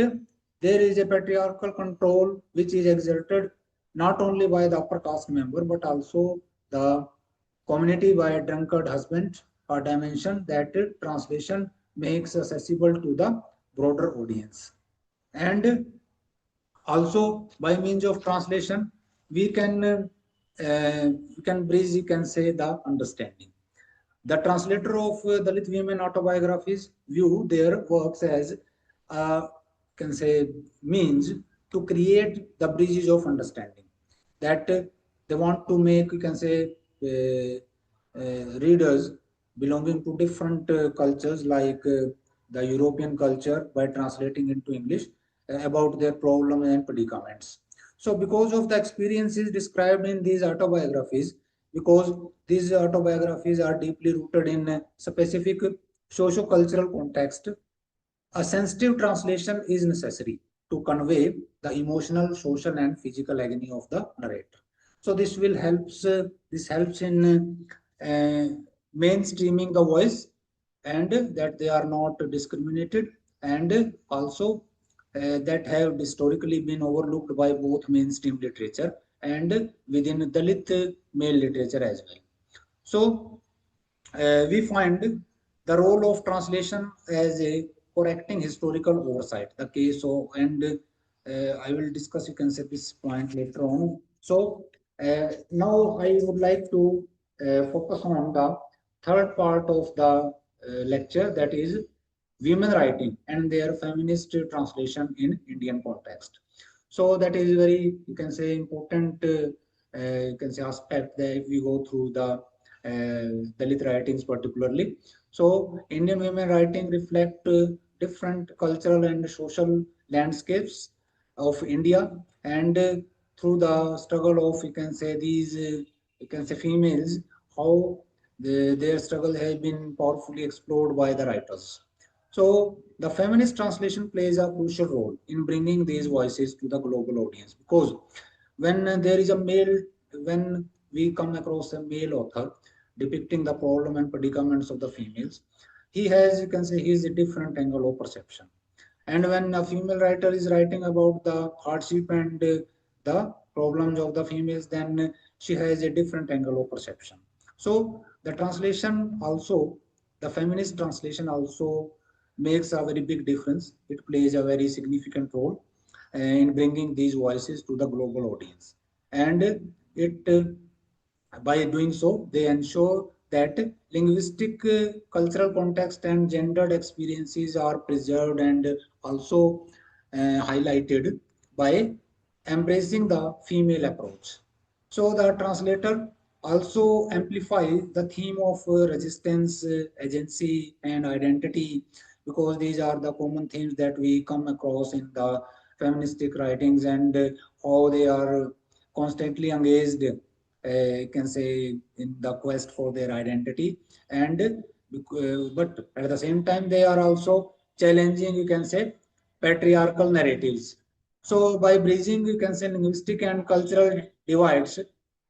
there is a patriarchal control which is exerted not only by the upper caste member but also the community by a drunkard husband, a dimension that translation makes accessible to the broader audience. And also by means of translation we can bridge, you can say, the understanding. The translator of Dalit women autobiographies view their works as can say means to create the bridges of understanding, that they want to make, you can say, readers belonging to different cultures like the European culture by translating into English about their problems and predicaments. So because of the experiences described in these autobiographies, because these autobiographies are deeply rooted in a specific socio-cultural context, a sensitive translation is necessary to convey the emotional, social, and physical agony of the narrator. So this helps in mainstreaming the voice, and that they are not discriminated, and also that have historically been overlooked by both mainstream literature and within Dalit male literature as well. So we find the role of translation as a correcting historical oversight. The case of, and I will discuss, you can say, this point later on. So now I would like to focus on the third part of the lecture, that is women writing and their feminist translation in Indian context. So that is very, you can say, important, you can say, aspect that if we go through the Dalit writings particularly. So Indian women writing reflect different cultural and social landscapes of India, and through the struggle of, you can say, these you can say females, how their struggle has been powerfully explored by the writers. So the feminist translation plays a crucial role in bringing these voices to the global audience, because when there is a male, when we come across a male author depicting the problem and predicaments of the females, he has, you can say, he is a different angle of perception. And when a female writer is writing about the hardship and the problems of the females, then she has a different angle of perception. So the translation also, the feminist translation also makes a very big difference. It plays a very significant role in bringing these voices to the global audience. And it by doing so, they ensure that linguistic, cultural context, and gendered experiences are preserved and also highlighted by embracing the female approach. So the translator also amplify the theme of resistance, agency, and identity, because these are the common themes that we come across in the feministic writings, and how they are constantly engaged, you can say, in the quest for their identity, and but at the same time they are also challenging, you can say, patriarchal narratives. So by bridging, you can say, linguistic and cultural divides,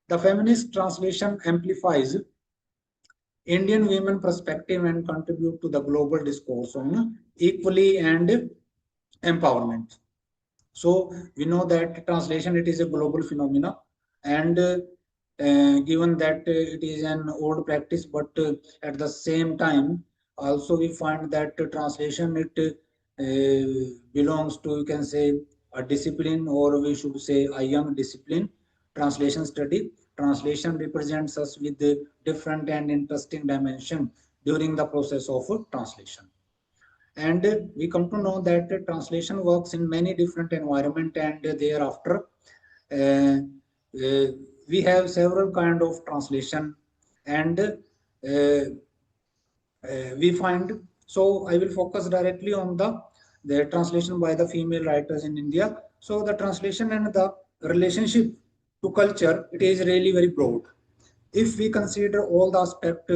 the feminist translation amplifies Indian women perspective and contribute to the global discourse on equally and empowerment. So we know that translation, it is a global phenomena, and given that it is an old practice, but at the same time, also we find that translation, it belongs to, you can say, a discipline, or we should say a young discipline, translation study. Translation represents us with the different and interesting dimension during the process of translation. And we come to know that translation works in many different environment, and thereafter uh, uh, we have several kind of translation, and we find. So I will focus directly on the translation by the female writers in India. So the translation and the relationship to culture, it is really very broad. If we consider all the aspect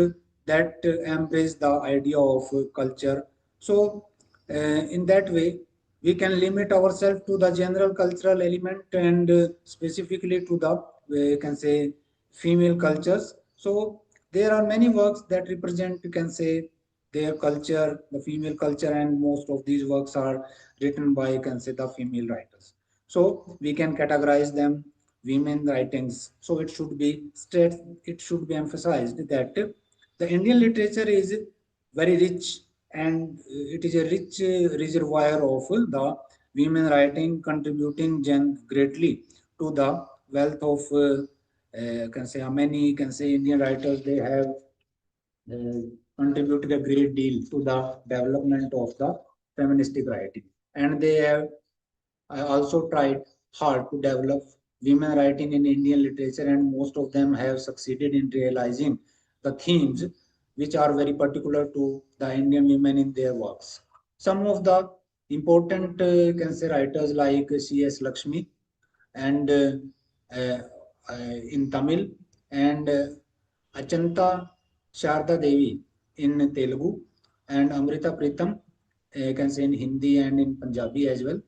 that embrace the idea of culture, so in that way we can limit ourselves to the general cultural element and specifically to the you can say female cultures. So there are many works that represent, you can say, their culture, the female culture, and most of these works are written by, you can say, the female writers. So we can categorize them women writings. So it should be straight, it should be emphasized that the Indian literature is very rich, and it is a rich reservoir of the women writing, contributing greatly to the wealth of can say many, can say, Indian writers. They have uh, contributed a great deal to the development of the feministic writing, and they have also tried hard to develop women writing in Indian literature, and most of them have succeeded in realizing the themes which are very particular to the Indian women in their works. Some of the important can say writers like C.S. Lakshmi and uh, in Tamil, and Achanta Sharda Devi in Telugu, and Amrita Pritam, you can say, in Hindi and in Punjabi as well,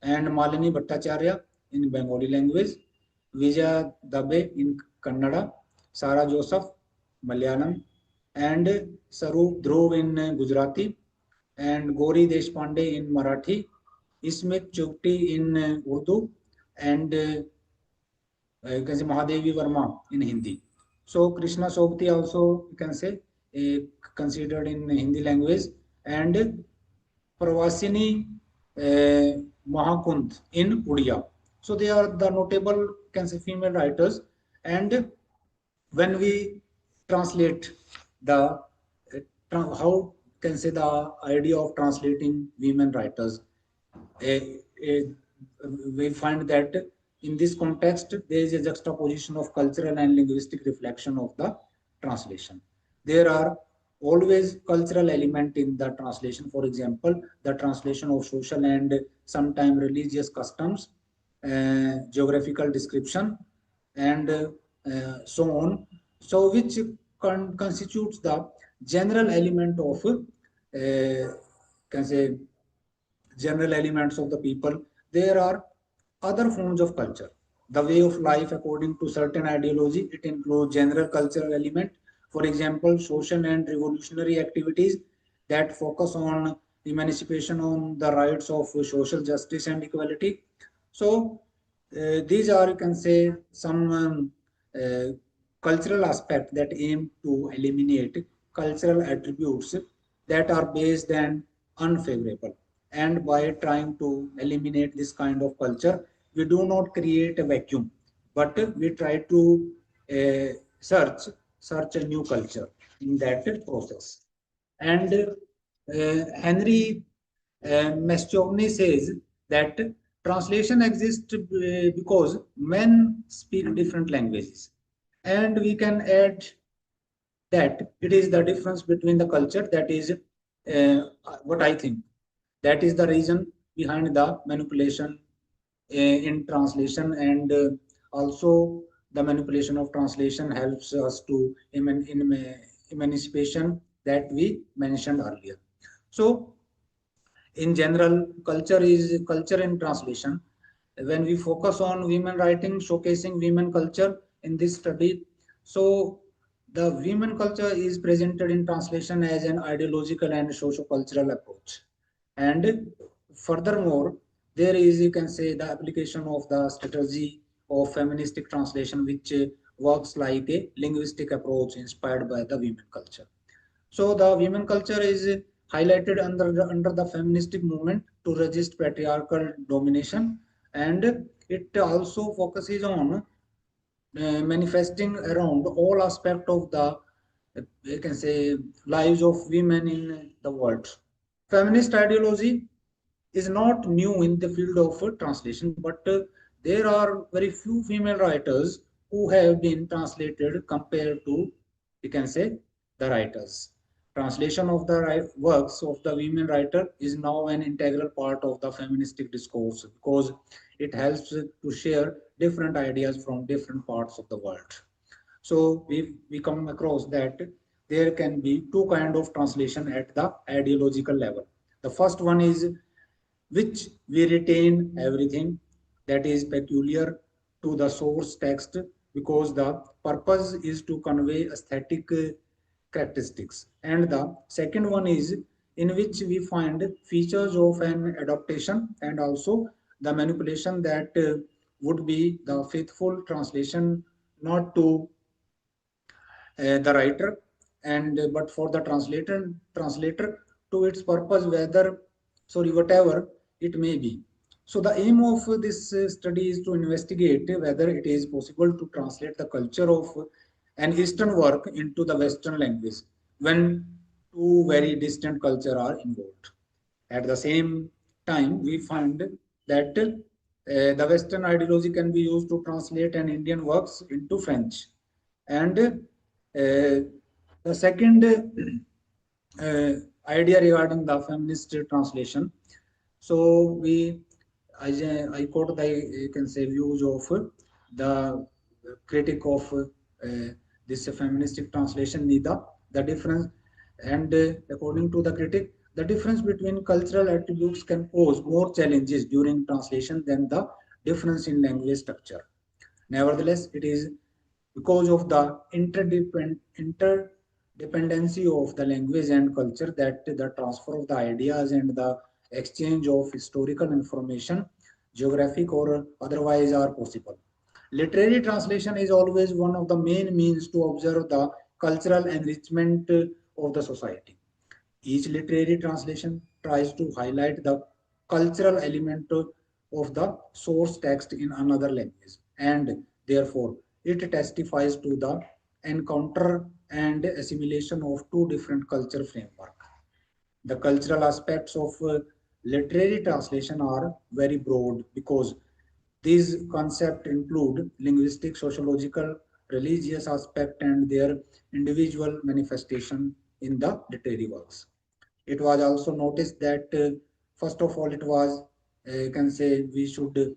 and Malini Bhattacharya in Bengali language, Vijaya Dabe in Kannada, Sara Joseph Malayalam, and Sarup Dhruv in Gujarati, and Gori Deshpande in Marathi, Ismet Chugti in Urdu, and you can say Mahadevi Verma in Hindi. So Krishna Sobti also, you can say, considered in Hindi language, and Pravasini Mahakund in Odia. So they are the notable, can say, female writers. And when we translate the how, can say, the idea of translating women writers, uh, uh, we find that in this context there is a juxtaposition of cultural and linguistic reflection of the translation. There are always cultural element in the translation. For example, the translation of social and sometimes religious customs, geographical description, and so on. So which constitutes the general element of can say general elements of the people. There are other forms of culture, the way of life according to certain ideology. It includes general cultural element, for example social and revolutionary activities that focus on emancipation, on the rights of social justice and equality. So these are, you can say, some uh, cultural aspects that aim to eliminate cultural attributes that are based and unfavorable. And by trying to eliminate this kind of culture, we do not create a vacuum, but we try to uh, search search a new culture in that process. And Henry Maschovny says that translation exists because men speak different languages, and we can add that it is the difference between the culture that is what I think. That is the reason behind the manipulation in translation, and also the manipulation of translation helps us to emancipation that we mentioned earlier. So in general, culture in translation. When we focus on women writing, showcasing women culture in this study, so the women culture is presented in translation as an ideological and socio-cultural approach. And furthermore, there is, you can say, the application of the strategy of feministic translation, which works like a linguistic approach inspired by the women culture. So the women culture is highlighted under the feministic movement to resist patriarchal domination, and it also focuses on manifesting around all aspect of the you can say lives of women in the world. Feminist ideology is not new in the field of translation, but there are very few female writers who have been translated compared to, you can say, the writers. Translation of the works of the women writer is now an integral part of the feministic discourse because it helps to share different ideas from different parts of the world. So we come across that there can be two kind of translation at the ideological level. The first one is which we retain everything that is peculiar to the source text because the purpose is to convey aesthetic characteristics. And the second one is in which we find features of an adaptation and also the manipulation that would be the faithful translation not to the writer and but for the translator to its purpose whether sorry whatever it may be. So the aim of this study is to investigate whether it is possible to translate the culture of an eastern work into the western language when two very distant culture are involved. At the same time we find that the western ideology can be used to translate an indian works into french and the second uh, idea regarding the feminist translation. So I quote the you can say views of the critic of this feministic translation Nida. The difference, and according to the critic, the difference between cultural attributes can pose more challenges during translation than the difference in language structure. Nevertheless, it is because of the interdependency of the language and culture that the transfer of the ideas and the exchange of historical information, geographic or otherwise, are possible. Literary translation is always one of the main means to observe the cultural enrichment of the society. Each literary translation tries to highlight the cultural element of the source text in another language, and therefore it testifies to the encounter and assimilation of two different culture framework. The cultural aspects of literary translation are very broad because these concepts include linguistic, sociological, religious aspect and their individual manifestation in the literary works. It was also noticed that first of all it was you can say we should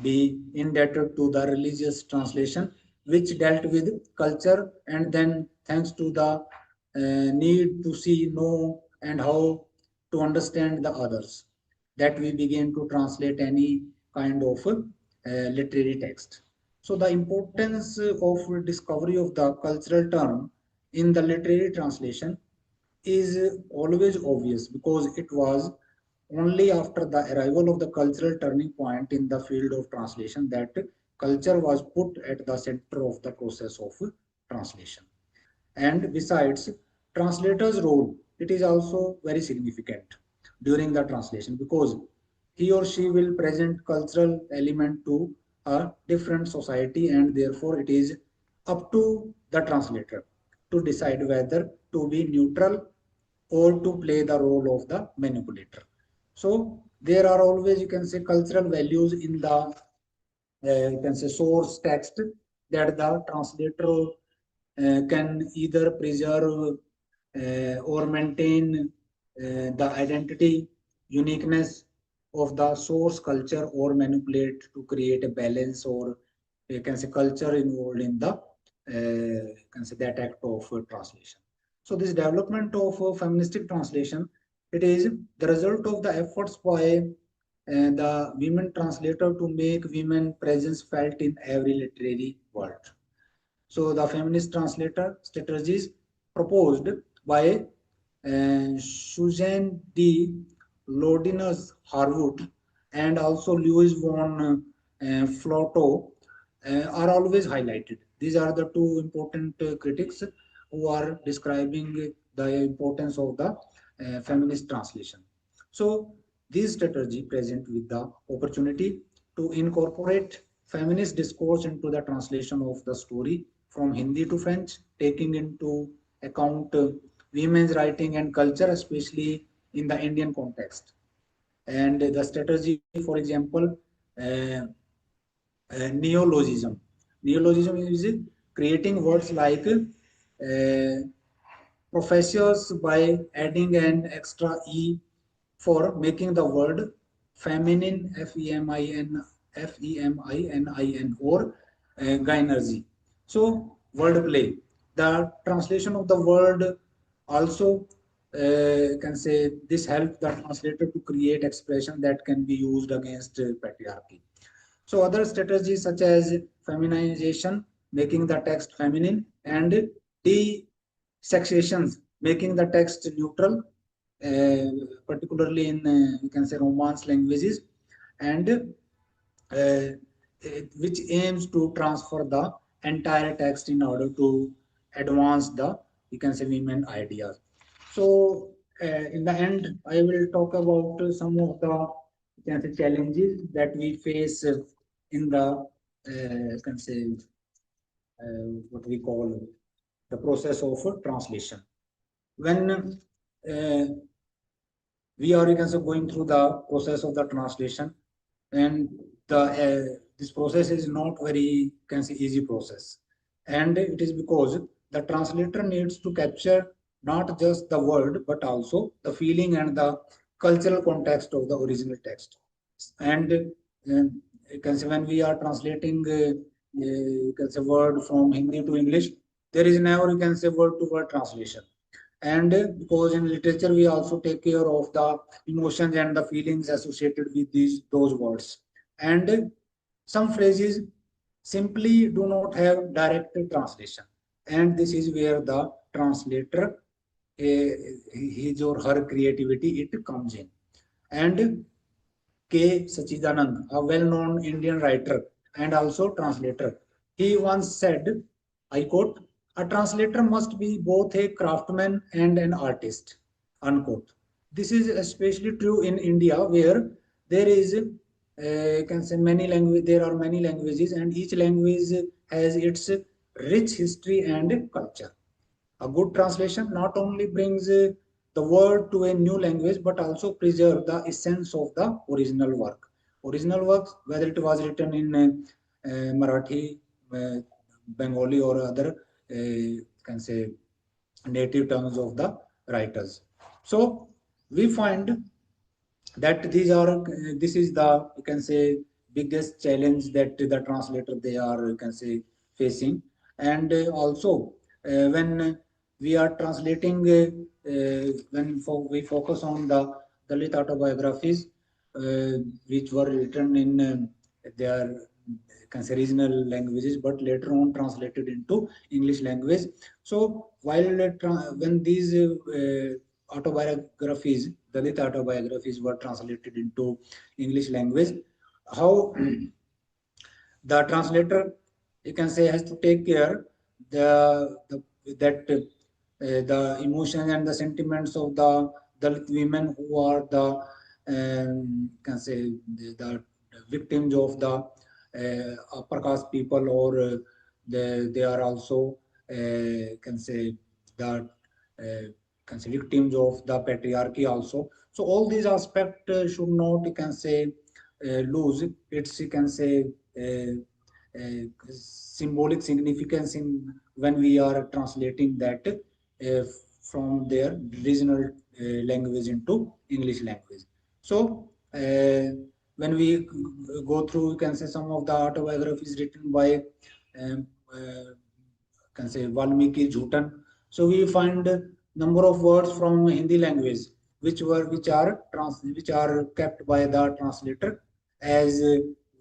be indebted to the religious translation which dealt with culture and then thanks to the need to see know and how to understand the others that we begin to translate any kind of literary text. So the importance of discovery of the cultural term in the literary translation is always obvious because it was only after the arrival of the cultural turning point in the field of translation that culture was put at the center of the process of translation. And besides, translator's role, it is also very significant during the translation because he or she will present cultural element to a different society and therefore it is up to the translator to decide whether to be neutral or to play the role of the manipulator. So there are always you can say cultural values in the you can say source text that the translator can either preserve or maintain the identity, uniqueness of the source culture or manipulate to create a balance or you can say culture involved in the you can say that act of translation. So this development of feministic translation, it is the result of the efforts by the women translator to make women presence felt in every literary world. So the feminist translator strategies proposed by Susan D. Lodinus Harwood and also Louis von Floto are always highlighted. These are the two important critics who are describing the importance of the feminist translation. So these strategy present with the opportunity to incorporate feminist discourse into the translation of the story from Hindi to French, taking into account women's writing and culture, especially in the Indian context. And the strategy, for example, uh, neologism. Neologism is creating words like professors by adding an extra E for making the word feminine, Feminin, or gynergy. So, wordplay. The translation of the word also can say this helps the translator to create expression that can be used against patriarchy. So other strategies such as feminization, making the text feminine, and desexations, making the text neutral, particularly in you can say Romance languages, and which aims to transfer the entire text in order to advance the you can say women ideas. So in the end, I will talk about some of the you can say challenges that we face in the you can say what we call the process of translation. When we are you can say going through the process of the translation, and the this process is not very you can say easy process, and it is because the translator needs to capture not just the word but also the feeling and the cultural context of the original text. And you can say when we are translating you can say word from Hindi to English, there is never you can say word to word translation. And because in literature we also take care of the emotions and the feelings associated with those words, and some phrases simply do not have direct translation, and this is where the translator his or her creativity it comes in. And K. Sachidanand, a well-known Indian writer and also translator, he once said, I quote, a translator must be both a craftsman and an artist, unquote. This is especially true in India, where there is, can say many language, there are many languages, and each language has its rich history and culture. A good translation not only brings the word to a new language but also preserve the essence of the original work. Original works, whether it was written in Marathi, Bengali, or other, can say native tongues of the writers. So we find that these are this is the you can say biggest challenge that the translator they are you can say facing. And also when we are translating we focus on the Dalit autobiographies which were written in their can say regional languages but later on translated into English language. So while when these autobiographies, Dalit autobiographies were translated into English language, how the translator you can say has to take care the that the emotions and the sentiments of the Dalit women who are the can say the victims of the upper caste people, or they are also can say the can say victims of the patriarchy also. So all these aspects should not you can say lose its you can say symbolic significance in when we are translating that from their regional language into English language. So when we go through, you can say some of the autobiographies written by um, can say Valmiki Jhutan. So we find number of words from Hindi language which are kept by the translator as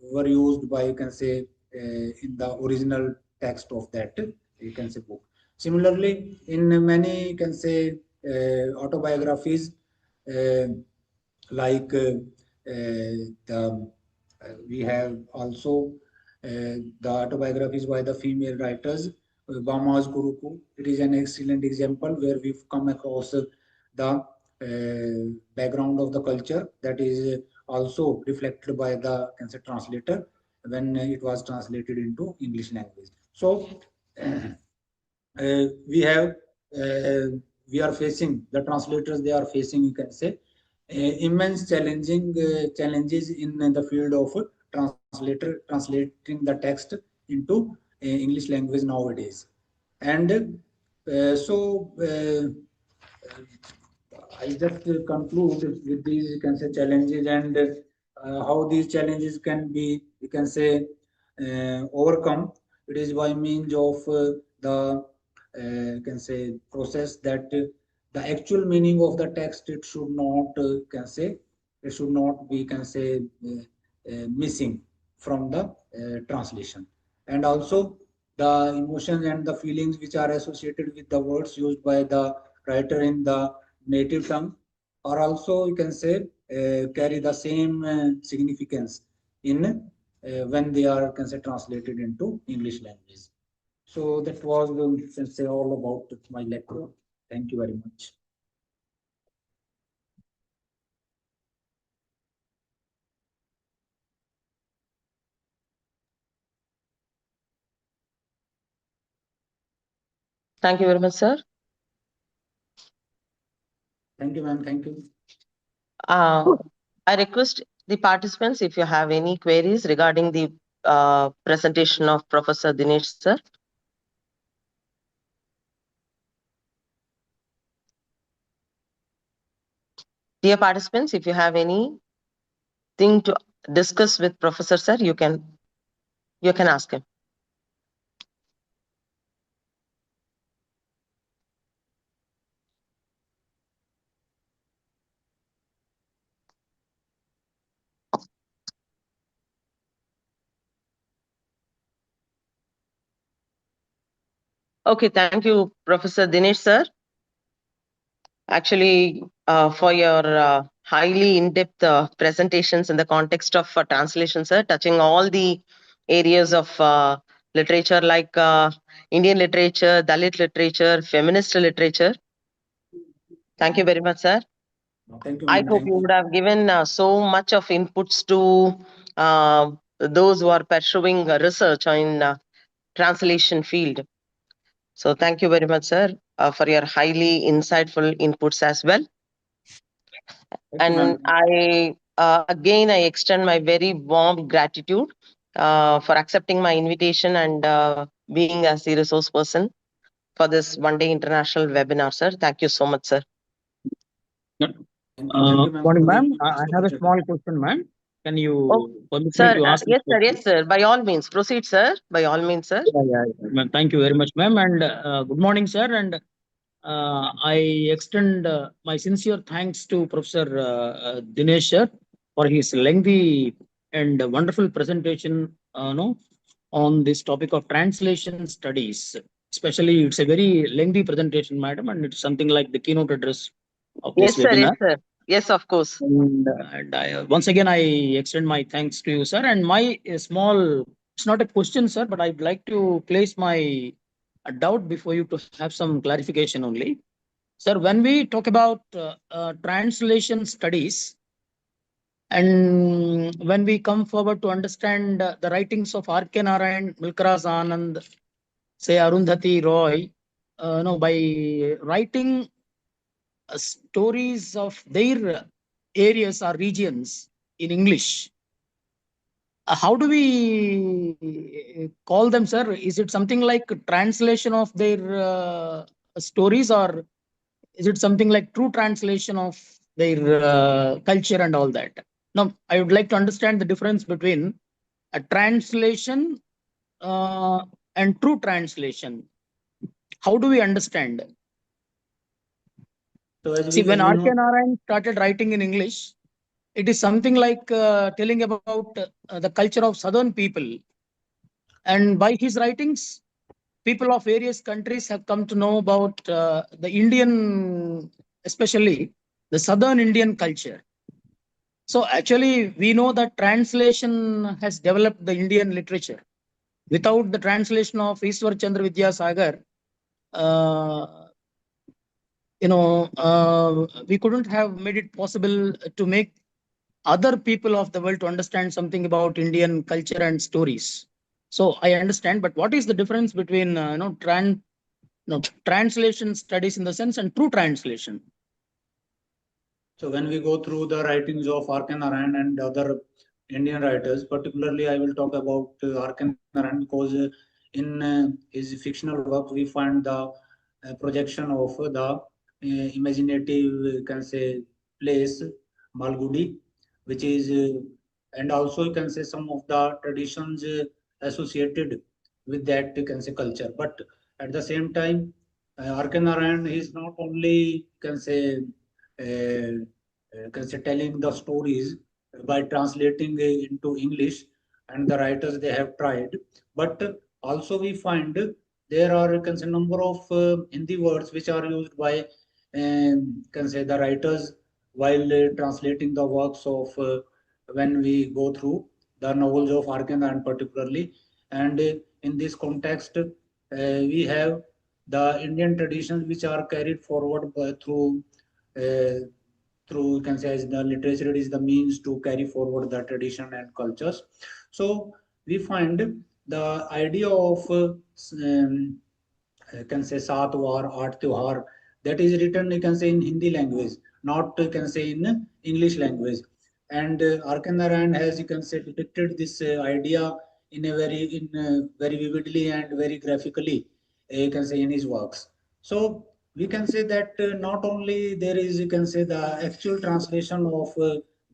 were used by you can say in the original text of that you can say book. Similarly, in many you can say autobiographies uh, like the we have also the autobiographies by the female writers. Bama's Guruku. It is an excellent example where we've come across the background of the culture that is also reflected by the can say translator when it was translated into English language. So we have we are facing the translators they are facing you can say immense challenging challenges in the field of translating the text into English language nowadays. And I just conclude with these, you can say, challenges and how these challenges can be, you can say, overcome. It is by means of the, you can say, process that the actual meaning of the text, it should not, can say, it should not be, can say, missing from the translation. And also the emotions and the feelings which are associated with the words used by the writer in the native tongue are also, you can say, carry the same significance in when they are, can say, translated into English language. So that was, can say, all about my lecture. Thank you very much. Thank you very much, sir. Thank you, ma'am. Thank you. I request the participants if you have any queries regarding the presentation of Professor Dinesh, sir. Dear participants, if you have anything to discuss with Professor, sir, you can ask him. Okay, thank you, Professor Dinesh, sir. Actually, for your highly in-depth presentations in the context of translation, sir, touching all the areas of literature like Indian literature, Dalit literature, feminist literature. Thank you very much, sir. Thank you, I ma'am. hope Thank you you. would have given so much of inputs to those who are pursuing research in translation field. So thank you very much, sir, for your highly insightful inputs as well. Thank you, And ma'am. I extend my very warm gratitude for accepting my invitation and being as the resource person for this one-day international webinar, sir. Thank you so much, sir. Thank you, ma'am. Morning, for the ma'am. I opportunity. have a small question, ma'am. Can you Oh, permit me sir, to ask this yes, sir, question? yes, sir. By all means, proceed, sir. By all means, sir. Yeah. Ma'am, thank you very much, ma'am. And good morning, sir. And I extend my sincere thanks to Professor Dinesh sir for his lengthy and wonderful presentation on this topic of translation studies. Especially, it's a very lengthy presentation, madam, and it's something like the keynote address of this Yes, sir. webinar. Yes, sir. Yes, of course. And once again, I extend my thanks to you, sir. And my small, it's not a question, sir, but I'd like to place my doubt before you to have some clarification only. Sir, when we talk about translation studies, and when we come forward to understand the writings of R.K. Narayan, Milkaras Anand, say Arundhati Roy, by writing stories of their areas or regions in English, how do we call them, sir? Is it something like translation of their stories, or is it something like true translation of their culture and all that? Now, I would like to understand the difference between a translation and true translation. How do we understand? So See, when as we R.K. know, Narayan started writing in English, it is something like telling about the culture of southern people. And by his writings, people of various countries have come to know about the Indian, especially the southern Indian culture. So actually, we know that translation has developed the Indian literature. Without the translation of Ishwar Chandra Vidyasagar, uh, we couldn't have made it possible to make other people of the world to understand something about Indian culture and stories. So I understand, but what is the difference between translation studies in the sense and true translation? so when we go through the writings of R.K. Narayan and other Indian writers, particularly I will talk about R.K. Narayan because in his fictional work we find the projection of the imaginative, you can say, place Malgudi, which is, and also you can say some of the traditions associated with that, you can say, culture. But at the same time, R.K. Narayan is not only, can say telling the stories by translating into English, and the writers they have tried, but also we find there are, you can say, number of Hindi words which are used by, can say, the writers while translating the works of, when we go through the novels of R.K. Narayan particularly. And in this context, we have the Indian traditions which are carried forward uh, through, you can say, as the literature is the means to carry forward the tradition and cultures. So we find the idea of, you can say, Saat War, Art Tyohar, that is written, you can say, in Hindi language, not, you can say, in English language. And R.K. Narayan has, you can say, depicted this idea in a very vividly and very graphically, you can say, in his works. So we can say that not only there is, you can say, the actual translation of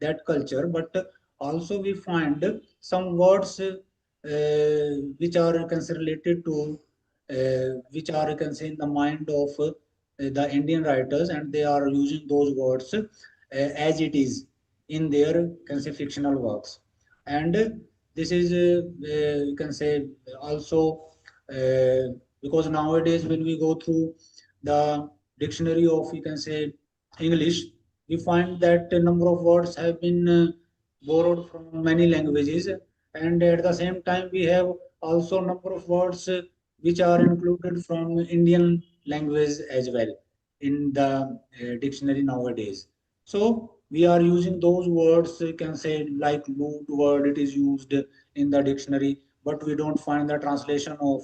that culture, but also we find some words which are, you can say, related to, which are, you can say, in the mind of the Indian writers, and they are using those words as it is in their, you can say, fictional works. And this is, you can say, also because nowadays when we go through the dictionary of, you can say, English, we find that a number of words have been borrowed from many languages, and at the same time we have also number of words which are included from Indian language as well in the dictionary nowadays. So we are using those words, you can say, like loot word, it is used in the dictionary, but we don't find the translation of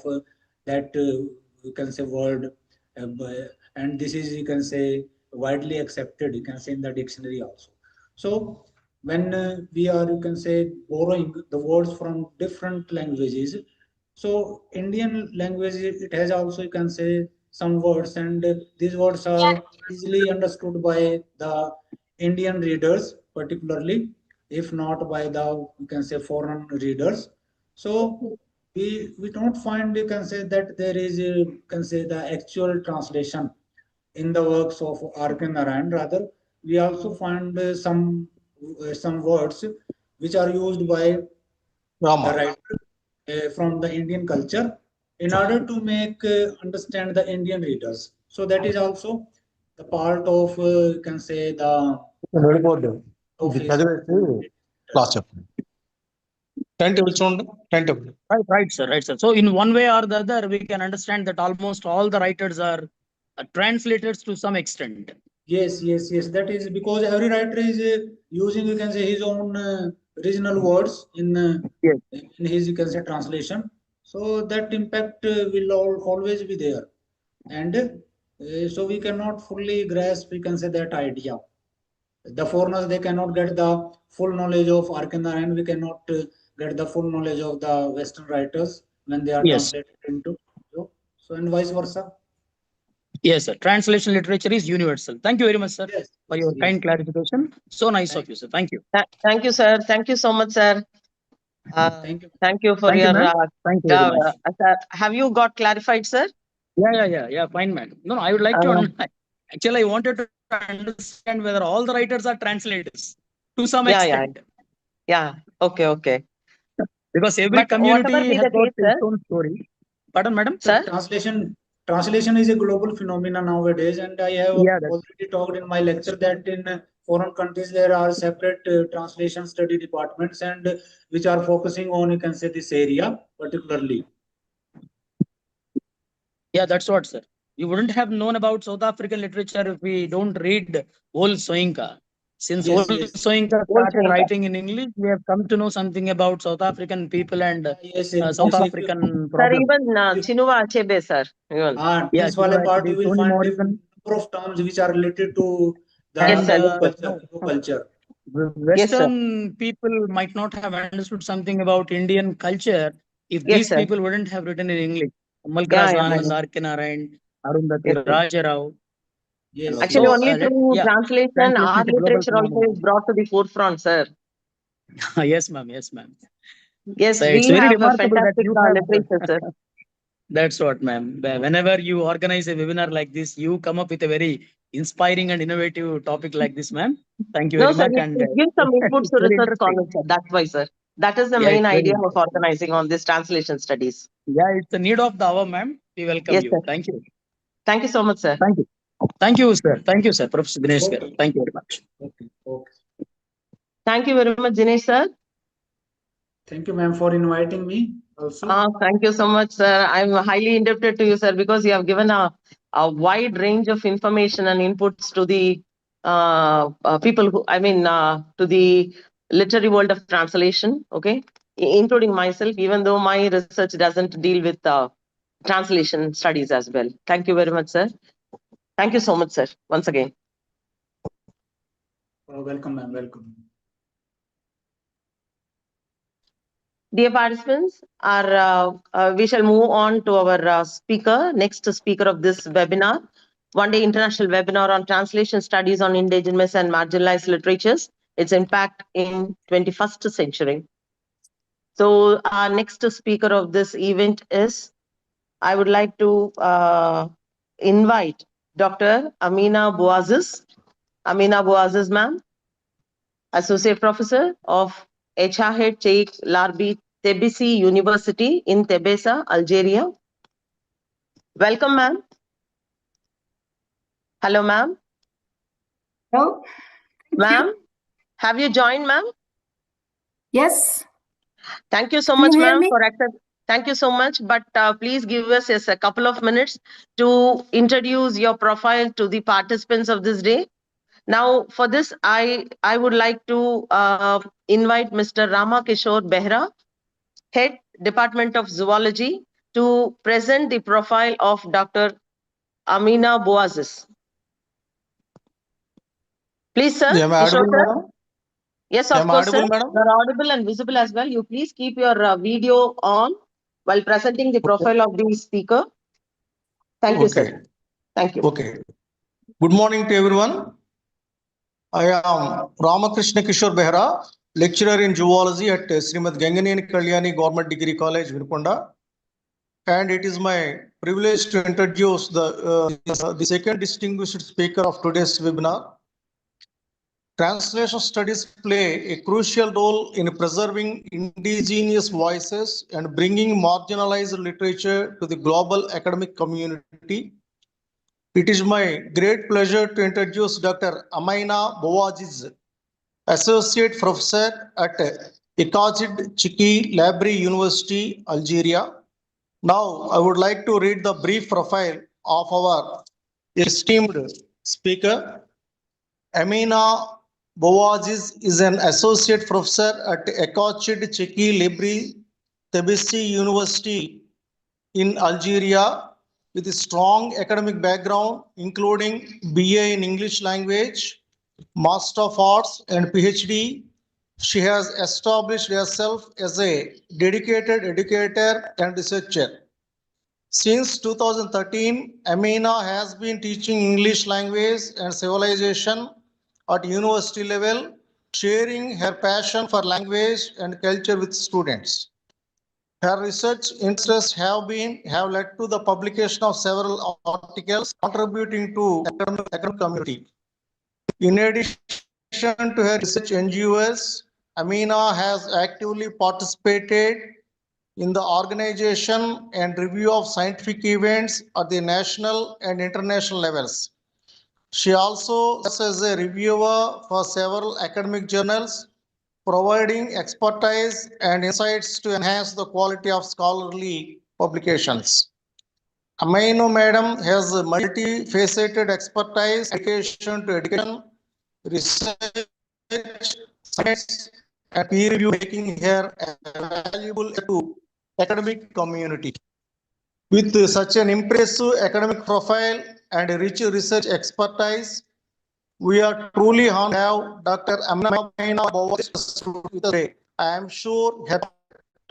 that, you can say, word. And this is, you can say, widely accepted, you can say, in the dictionary also. So when we are, you can say, borrowing the words from different languages, so Indian language, it has also, you can say, some words, and these words are easily understood by the Indian readers, particularly, if not by the, you can say, foreign readers. So we don't find, you can say, that there is, you can say, the actual translation in the works of R.K. Narayan. Rather, we also find some words which are used by the writer from the Indian culture in order to make understand the Indian readers. So that is also the part of, you can say, the వెళ్ళిపోద్దు of ఇది his చదివేసి class చెప్పండి time table చూడండి time table Right, sir. Right, sir. So in one way or the other, we can understand that almost all the writers are translators to some extent. Yes, yes, yes. That is because every writer is using, you can say, his own regional words Yes. in his, you can say, translation. So that impact will always be there, and so we cannot fully grasp, we can say, that idea. The foreigners, they cannot get the full knowledge of R.K. Narayan. We cannot get the full knowledge of the Western writers when they are Yes. translated into. So and vice versa. Yes, sir. Translation literature is universal. Thank you very much, sir, Yes, for yes, your yes. kind clarification. So nice Thank of you, sir. Thank you. Thank you, sir. Thank you so much, sir. Thank you. Thank you for Thank you, your. ma'am. Thank you very much. Sir, have you got clarified, sir? Yeah. Fine, man. No, I would like to. Actually, I wanted to understand whether all the writers are translators to some Yeah. extent. Yeah. Okay. Because every But community whatever be has the got case, its sir. own story. Pardon, madam? Sir? Translation is a global phenomenon nowadays, and I have Yeah, that's already talked in my lecture that in foreign countries there are separate translation study departments, and which are focusing on, you can say, this area particularly. Yeah, that's what, sir. You wouldn't have known about South African literature if we don't read old Soyinka. Since Yes, old yes. Soyinka Old started Soyinka. writing in English, we have come to know something about South African people and Yes, South yes, African Sir, problems. even Chinuva Achebe, sir. Even. Yeah, this wale part you will Toni find Morrison. number of terms which are related to the Yes, sir. Igbo culture. Western people might not have understood something about Indian culture if Yes, these sir. people wouldn't have written in English. Amal Yeah, Razan yeah. and R.K. Narayan, Arundhati Yes, sir. Rajarao. Yes. Actually, So, only through yeah, translation, our translation is a global literature also phenomenon. is brought to the forefront, sir. Yes, ma'am. Yes, ma'am. Yes, So we it's very have a remarkable that fantastic you have. literature, sir. That's what, ma'am. Whenever you organize a webinar like this, you come up with a very inspiring and innovative topic like this, ma'am. Thank you No, very sir, much. it, And it gives some inputs it's to very research interesting. scholars, sir. That's why, sir. That is the Yeah, main it's very idea of interesting. organizing on this translation studies. Yeah, it's the need of the hour, ma'am. We welcome Yes, you. sir. Thank you. Thank you so much, sir. Thank you. Thank you, sir. Thank you, sir. Professor Dinesh garu. Okay. Thank you very much. Okay. Okay. Thank you very much, Dinesh, sir. Thank you, ma'am, for inviting me also. Thank you so much, sir. I'm highly indebted to you, sir, because you have given a wide range of information and inputs to the people who, to the literary world of translation, okay, including myself, even though my research doesn't deal with translation studies as well. Thank you very much, sir. Thank you so much, sir, once again. Welcome, ma'am. Welcome. Dear participants, we shall move on to our next speaker of this webinar, one-day international webinar on translation studies on indigenous and marginalized literatures, its impact in 21st century. So our next speaker of this event is, I would like to invite Dr. Amina Bouaziz. Amina Bouaziz, ma'am, Associate Professor of Echahed Sheikh Larbi Tebisi University in Tebessa, Algeria. Welcome, ma'am. Hello, ma'am. Hello. Ma'am, have you joined, ma'am? Yes. Thank you so Can you much, hear ma'am, me? for accepting. Thank you so much. But please give us yes, a couple of minutes to introduce your profile to the participants of this day. Now, for this, I would like to invite Mr. Rama Kishore Behra, Head Department of Zoology, to present the profile of Dr. Amina Bouaziz. Please, sir. Am I Kishore, audible, sir. madam? Yes, of Am I course, sir. audible, madam? You're audible and visible as well. You please keep your video on while presenting the profile of the speaker. Thank you, Okay. sir. Thank you. Okay. Good morning to everyone. I am Ramakrishna Kishore Behra, lecturer in zoology at Srimad Ganganeni Kalyani Government Degree College, Vinukonda. And it is my privilege to introduce the second distinguished speaker of today's webinar. Translation studies play a crucial role in preserving indigenous voices and bringing marginalized literature to the global academic community. It is my great pleasure to introduce Dr. Amina Bouaziz, Associate Professor at Ikazid Chiki Library University, Algeria. Now, I would like to read the brief profile of our esteemed speaker. Amina Bouaziz is an associate professor at Ekachid Cheki Libri Tbilisi University in Algeria with a strong academic background, including BA in English language, Master of Arts, and PhD. She has established herself as a dedicated educator and researcher. Since 2013, Amina has been teaching English language and civilization at university level, sharing her passion for language and culture with students. Her research interests have led to the publication of several articles contributing to academic community. In addition to her research NGOs, Amina has actively participated in the organization and review of scientific events at the national and international levels. She also serves as a reviewer for several academic journals, providing expertise and insights to enhance the quality of scholarly publications. Amaino Madam has a multifaceted expertise, dedication to education, research, science, and peer review, making her valuable to academic community. With such an impressive academic profile and rich research expertise, we are truly honored to have Dr. Amina Bouaziz with us today. I am sure her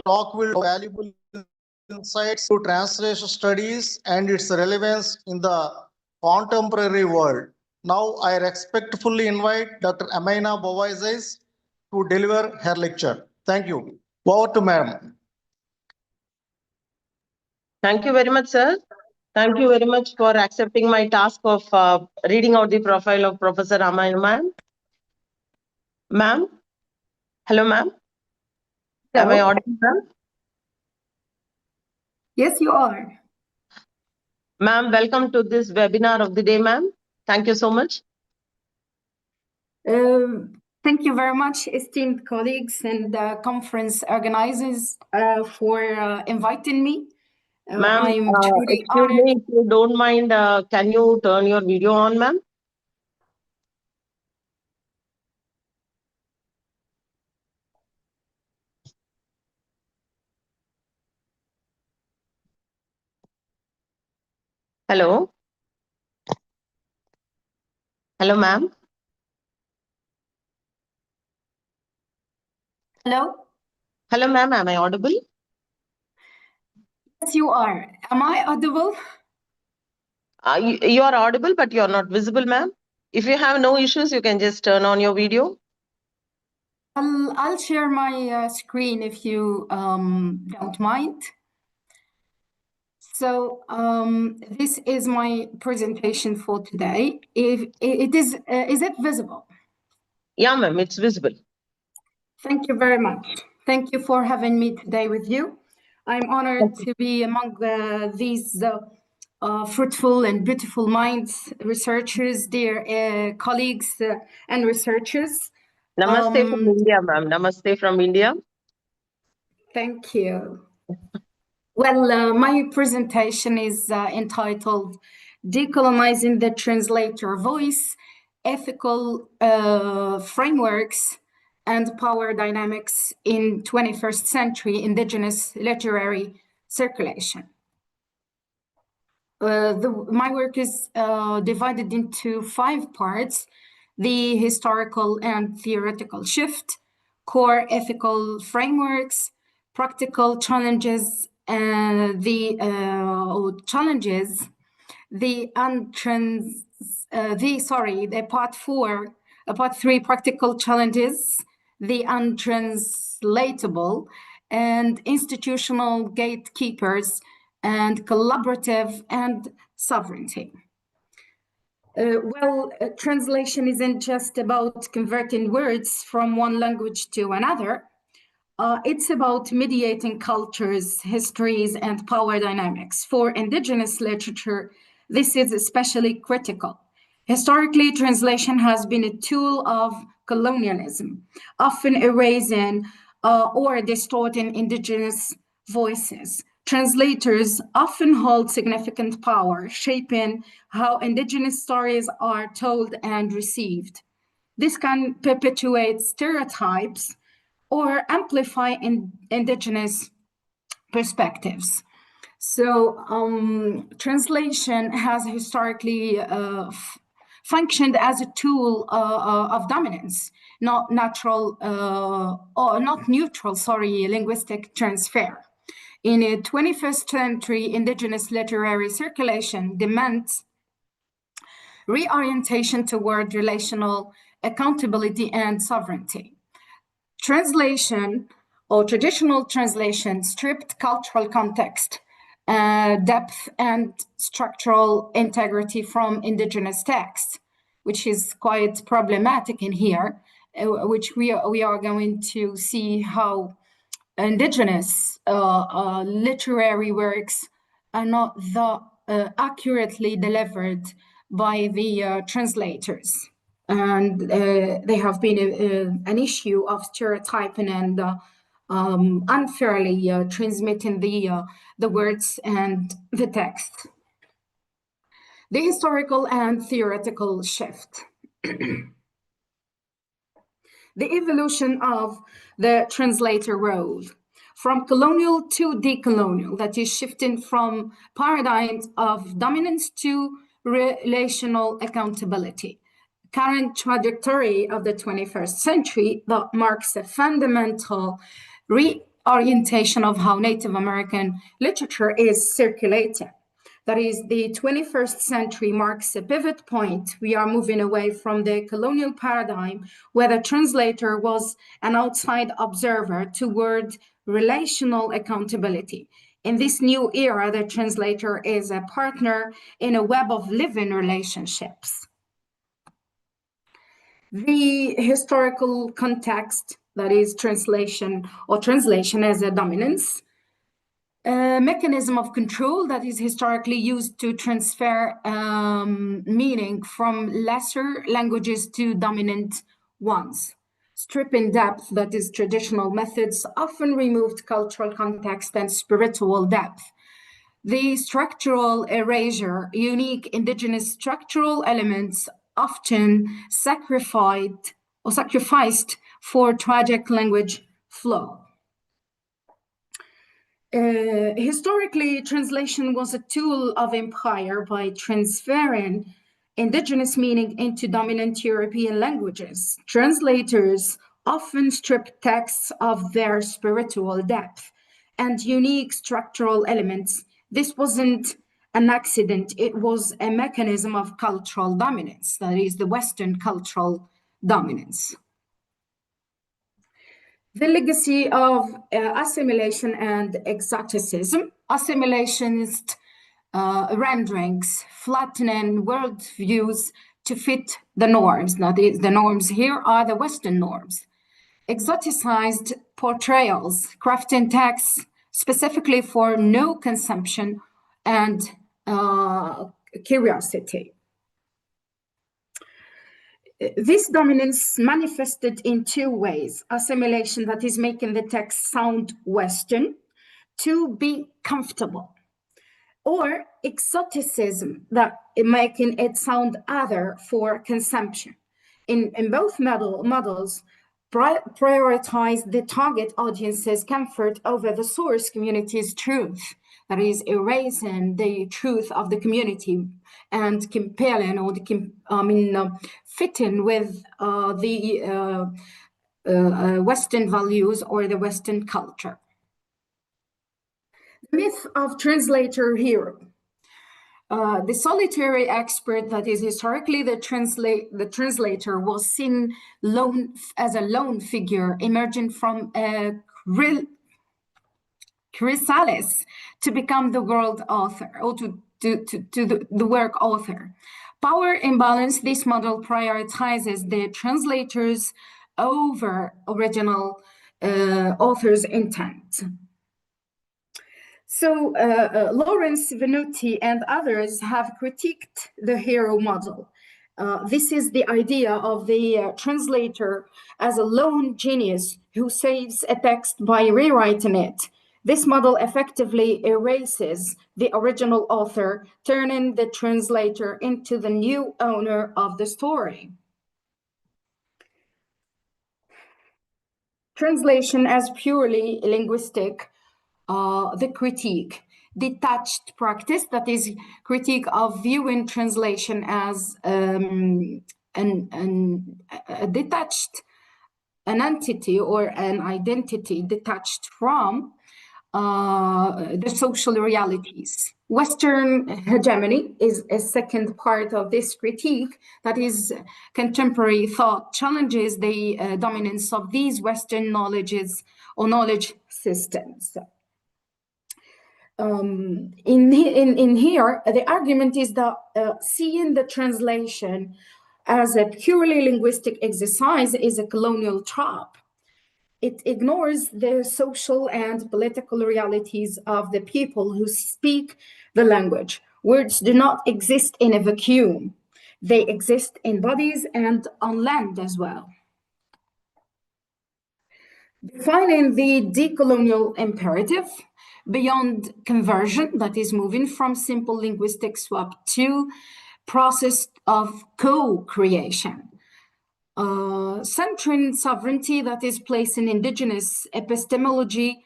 talk will be valuable insights to translation studies and its relevance in the contemporary world. Now, I respectfully invite Dr. Amina Bowaises to deliver her lecture. Thank you. Over to Madam. Thank you very much, sir. Thank you very much for accepting my task of reading out the profile of Professor Ramayana, ma'am. Ma'am? Hello, ma'am? Am I Hello. audible, ma'am? Yes, you are. Ma'am, welcome to this webinar of the day, ma'am. Thank you so much. Thank you very much, esteemed colleagues and conference organizers, for inviting me. Ma'am, I'm truly excuse honored. me, if you don't mind, can you turn your video on, ma'am? Hello? Hello, ma'am? Hello? Hello, ma'am, am I audible? Yes, you are. Am I audible? You are audible, but you are not visible, ma'am. If you have no issues, you can just turn on your video. I'll share my screen if you don't mind. So this is my presentation for today. If it is it visible? Yeah, ma'am, it's visible. Thank you very much. Thank you for having me today with you. I'm honored to be among these fruitful and beautiful minds, researchers, dear colleagues and researchers. Namaste from India, ma'am. Namaste from India. Thank you. Well, my presentation is entitled Decolonizing the Translator Voice, Ethical Frameworks and Power Dynamics in 21st Century Indigenous Literary Circulation. My work is divided into 5 parts: the historical and theoretical shift, core ethical frameworks, practical challenges, the challenges, the part 3 practical challenges, the untranslatable, and institutional gatekeepers, and collaborative and sovereignty. Translation isn't just about converting words from one language to another. It's about mediating cultures, histories, and power dynamics. For Indigenous literature, this is especially critical. Historically, translation has been a tool of colonialism, often erasing or distorting Indigenous voices. Translators often hold significant power, shaping how Indigenous stories are told and received. This can perpetuate stereotypes or amplify Indigenous perspectives. So translation has historically functioned as a tool of dominance, not neutral, linguistic transfer. In a 21st century, Indigenous literary circulation demands reorientation toward relational accountability and sovereignty. Translation or traditional translation stripped cultural context, depth, and structural integrity from Indigenous texts, which is quite problematic in here, which we are going to see how Indigenous literary works are not accurately delivered by the translators. And they have been an issue of stereotyping and unfairly transmitting the words and the text. The historical and theoretical shift. The evolution of the translator role from colonial to decolonial, that is shifting from paradigms of dominance to relational accountability. Current trajectory of the 21st century that marks a fundamental orientation of how Native American literature is circulating. That is, the 21st century marks a pivot point. We are moving away from the colonial paradigm where the translator was an outside observer toward relational accountability. In this new era, the translator is a partner in a web of living relationships. The historical context, that is translation or translation as a dominance, a mechanism of control that is historically used to transfer meaning from lesser languages to dominant ones. Stripping depth, that is traditional methods, often removed cultural context and spiritual depth. The structural erasure, unique indigenous structural elements often sacrificed for tragic language flow. Historically, translation was a tool of empire by transferring indigenous meaning into dominant European languages. Translators often stripped texts of their spiritual depth and unique structural elements. This wasn't an accident, it was a mechanism of cultural dominance, that is, the Western cultural dominance. The legacy of assimilation and exoticism, assimilationist renderings, flattening worldviews to fit the norms. Now, the norms here are the Western norms. Exoticized portrayals, crafting texts specifically for no consumption and curiosity. This dominance manifested in two ways: assimilation, that is making the text sound Western to be comfortable, or exoticism, that making it sound other for consumption. In both models, prioritize the target audience's comfort over the source community's truth, that is, erasing the truth of the community and compelling or fitting with the Western values or the Western culture. The myth of translator hero. The solitary expert, that is historically the translator, was seen as a lone figure emerging from a chrysalis to become the world author, or to the work author. Power imbalance, this model prioritizes the translators over original author's intent. So Lawrence Venuti and others have critiqued the hero model. This is the idea of the translator as a lone genius who saves a text by rewriting it. This model effectively erases the original author, turning the translator into the new owner of the story. Translation as purely linguistic, the critique. Detached practice, that is, critique of viewing translation as an entity or an identity detached from the social realities. Western hegemony is a second part of this critique, that is, contemporary thought challenges the dominance of these Western knowledges or knowledge systems. In here, the argument is that seeing the translation as a purely linguistic exercise is a colonial trap. It ignores the social and political realities of the people who speak the language. Words do not exist in a vacuum. They exist in bodies and on land as well. Defining the decolonial imperative beyond conversion, that is, moving from simple linguistic swap to process of co-creation. Centering sovereignty, that is, placing indigenous epistemology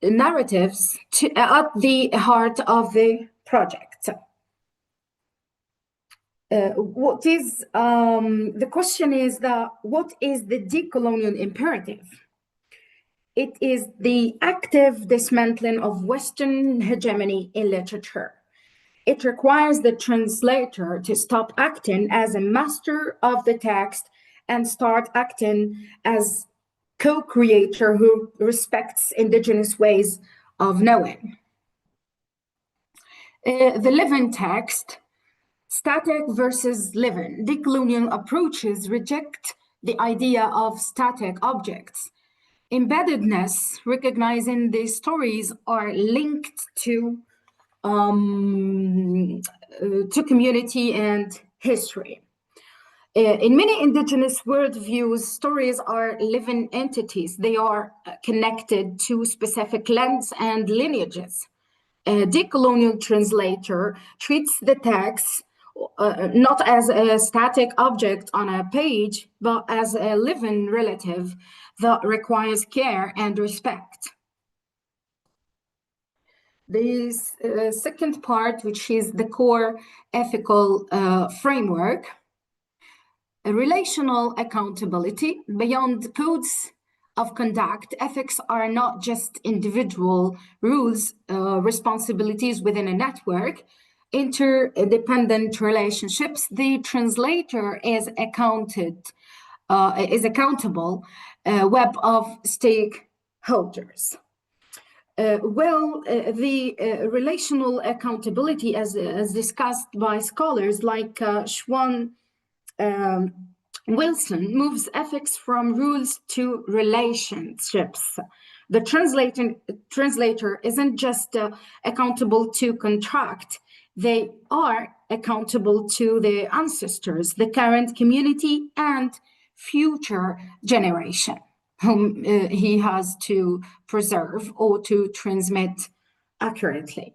narratives at the heart of the project. The question is that what is the decolonial imperative? It is the active dismantling of Western hegemony in literature. It requires the translator to stop acting as a master of the text and start acting as co-creator who respects indigenous ways of knowing. The living text, static versus living. Decolonial approaches reject the idea of static objects. Embeddedness, recognizing the stories are linked to community and history. In many indigenous worldviews, stories are living entities. They are connected to specific lands and lineages. A decolonial translator treats the text not as a static object on a page, but as a living relative that requires care and respect. The second part, which is the core ethical framework, a relational accountability. Beyond codes of conduct, ethics are not just individual rules, responsibilities within a network, interdependent relationships. The translator is accountable web of stakeholders. The relational accountability, as discussed by scholars like Schwann Wilson, moves ethics from rules to relationships. The translator isn't just accountable to contract, they are accountable to the ancestors, the current community, and future generation, whom he has to preserve or to transmit accurately.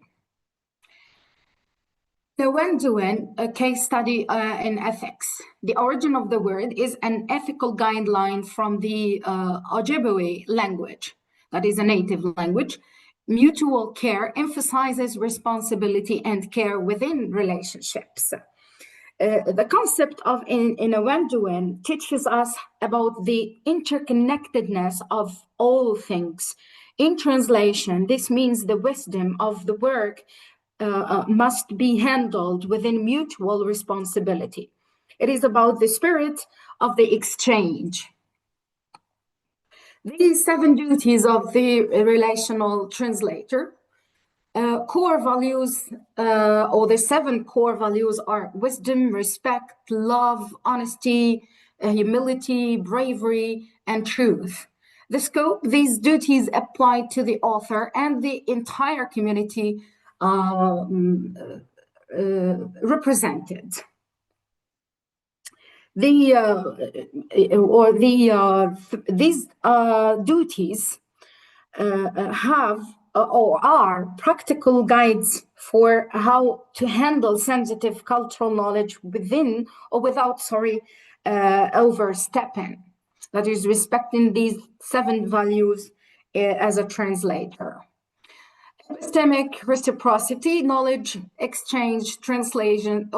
The Wenduin, a case study in ethics. The origin of the word is an ethical guideline from the Ojibwe language, that is a native language. Mutual care emphasizes responsibility and care within relationships. The concept of Inawenduin teaches us about the interconnectedness of all things. In translation, this means the wisdom of the work must be handled within mutual responsibility. It is about the spirit of the exchange. These 7 duties of the relational translator, core values, or the 7 core values are wisdom, respect, love, honesty, humility, bravery, and truth. The scope, these duties apply to the author and the entire community represented. These duties have or are practical guides for how to handle sensitive cultural knowledge within or without, overstepping. That is, respecting these 7 values as a translator. Epistemic reciprocity, knowledge exchange, translation,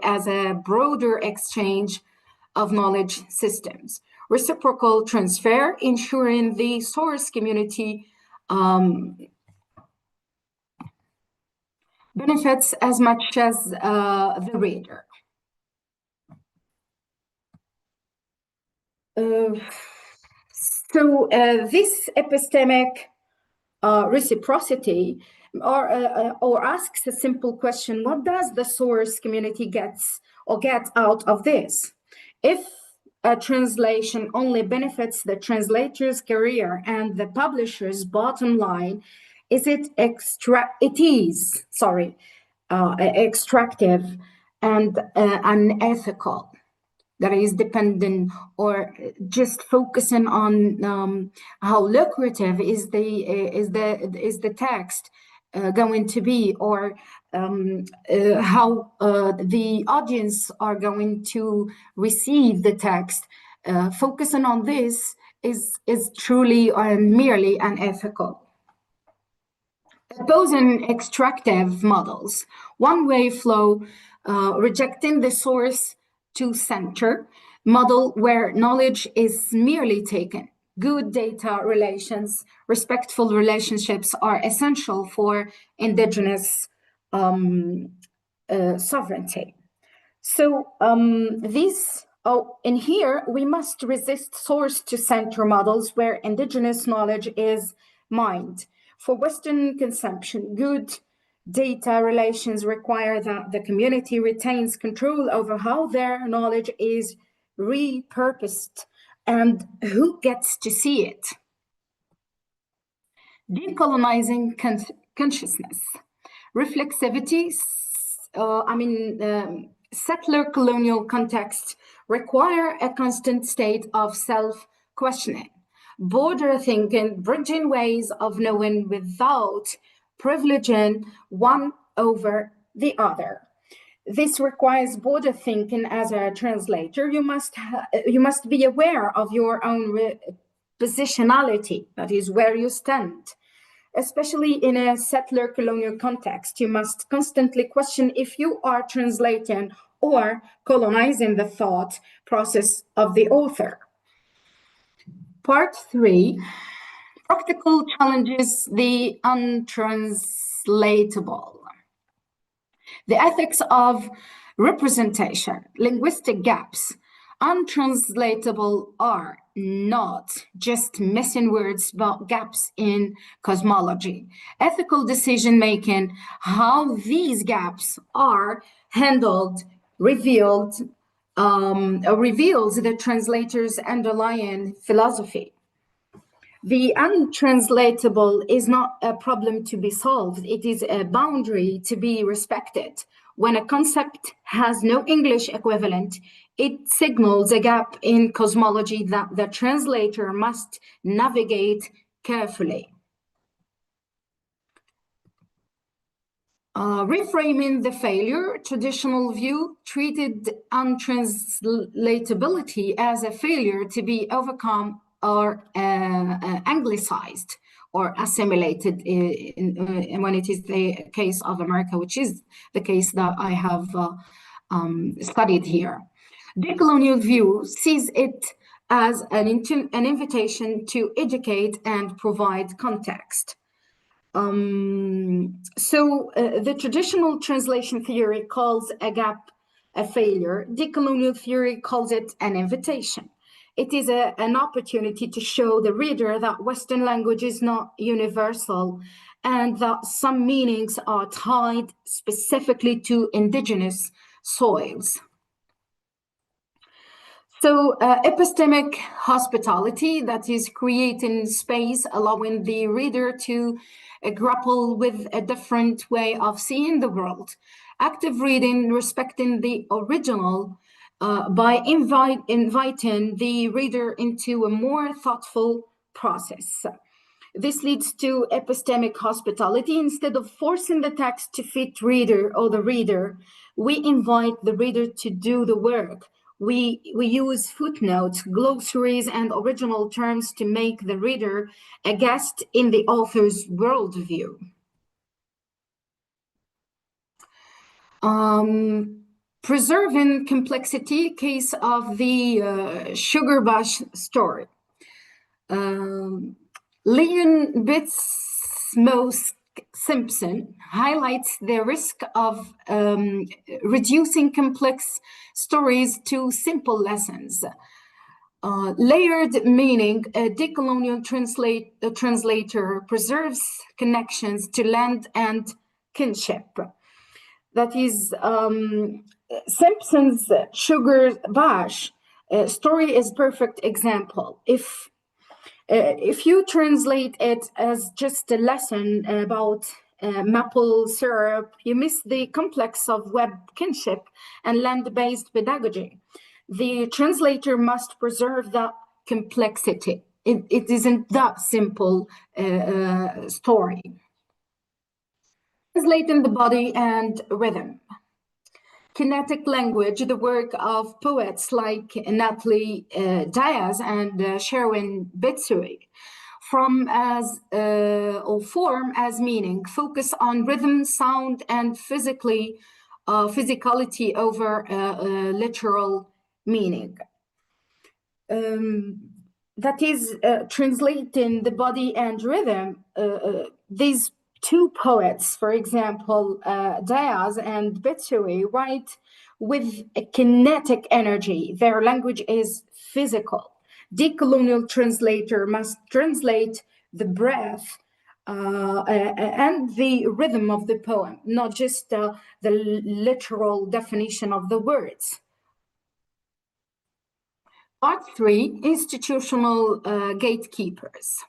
as a broader exchange of knowledge systems. Reciprocal transfer, ensuring the source community benefits as much as the reader. This epistemic reciprocity or asks a simple question: what does the source community get out of this? If a translation only benefits the translator's career and the publisher's bottom line, it is extractive and unethical. That is dependent or just focusing on how lucrative is the text going to be, or how the audience are going to receive the text. Focusing on this is truly or merely unethical. Opposing extractive models, one-way flow, rejecting the source to center model where knowledge is merely taken good data relations, respectful relationships are essential for indigenous sovereignty. So in here, we must resist source-to-center models where indigenous knowledge is mined. For Western consumption, good data relations require that the community retains control over how their knowledge is repurposed and who gets to see it. Decolonizing consciousness. Reflexivity, settler colonial contexts require a constant state of self-questioning, border thinking, bridging ways of knowing without privileging one over the other. This requires border thinking. As a translator, you must be aware of your own positionality, that is where you stand. Especially in a settler colonial context, you must constantly question if you are translating or colonizing the thought process of the author. Part 3, practical challenges, the untranslatable. The ethics of representation, linguistic gaps. Untranslatable are not just missing words, but gaps in cosmology. Ethical decision-making, how these gaps are handled, reveals the translator's underlying philosophy. The untranslatable is not a problem to be solved. It is a boundary to be respected. When a concept has no English equivalent, it signals a gap in cosmology that the translator must navigate carefully. Reframing the failure, traditional view treated untranslatability as a failure to be overcome or anglicized or assimilated when it is the case of America, which is the case that I have studied here. Decolonial view sees it as an invitation to educate and provide context. The traditional translation theory calls a gap a failure. Decolonial theory calls it an invitation. It is an opportunity to show the reader that Western language is not universal and that some meanings are tied specifically to indigenous soils. So epistemic hospitality, that is creating space, allowing the reader to grapple with a different way of seeing the world. Active reading, respecting the original, by inviting the reader into a more thoughtful process. This leads to epistemic hospitality. Instead of forcing the text to fit reader or the reader, we invite the reader to do the work. We use footnotes, glossaries, and original terms to make the reader a guest in the author's worldview. Preserving complexity, case of the Sugar Bush story. Leon Bitsmo-Simpson highlights the risk of reducing complex stories to simple lessons. Layered meaning, a decolonial translator preserves connections to land and kinship. That is, Simpson's Sugar Bush story is perfect example. If you translate it as just a lesson about maple syrup, you miss the complex of web kinship and land-based pedagogy. The translator must preserve that complexity. It isn't that simple story. Translating the body and rhythm. Kinetic language, the work of poets like Natalie Diaz and Sherwin Bitsui, form as meaning, focus on rhythm, sound, and physicality over literal meaning. that is translating the body and rhythm. These two poets, for example, Diaz and Betsui, write with a kinetic energy. Their language is physical. Decolonial translator must translate the breath and the rhythm of the poem, not just the literal definition of the words. Part 3, institutional gatekeepers.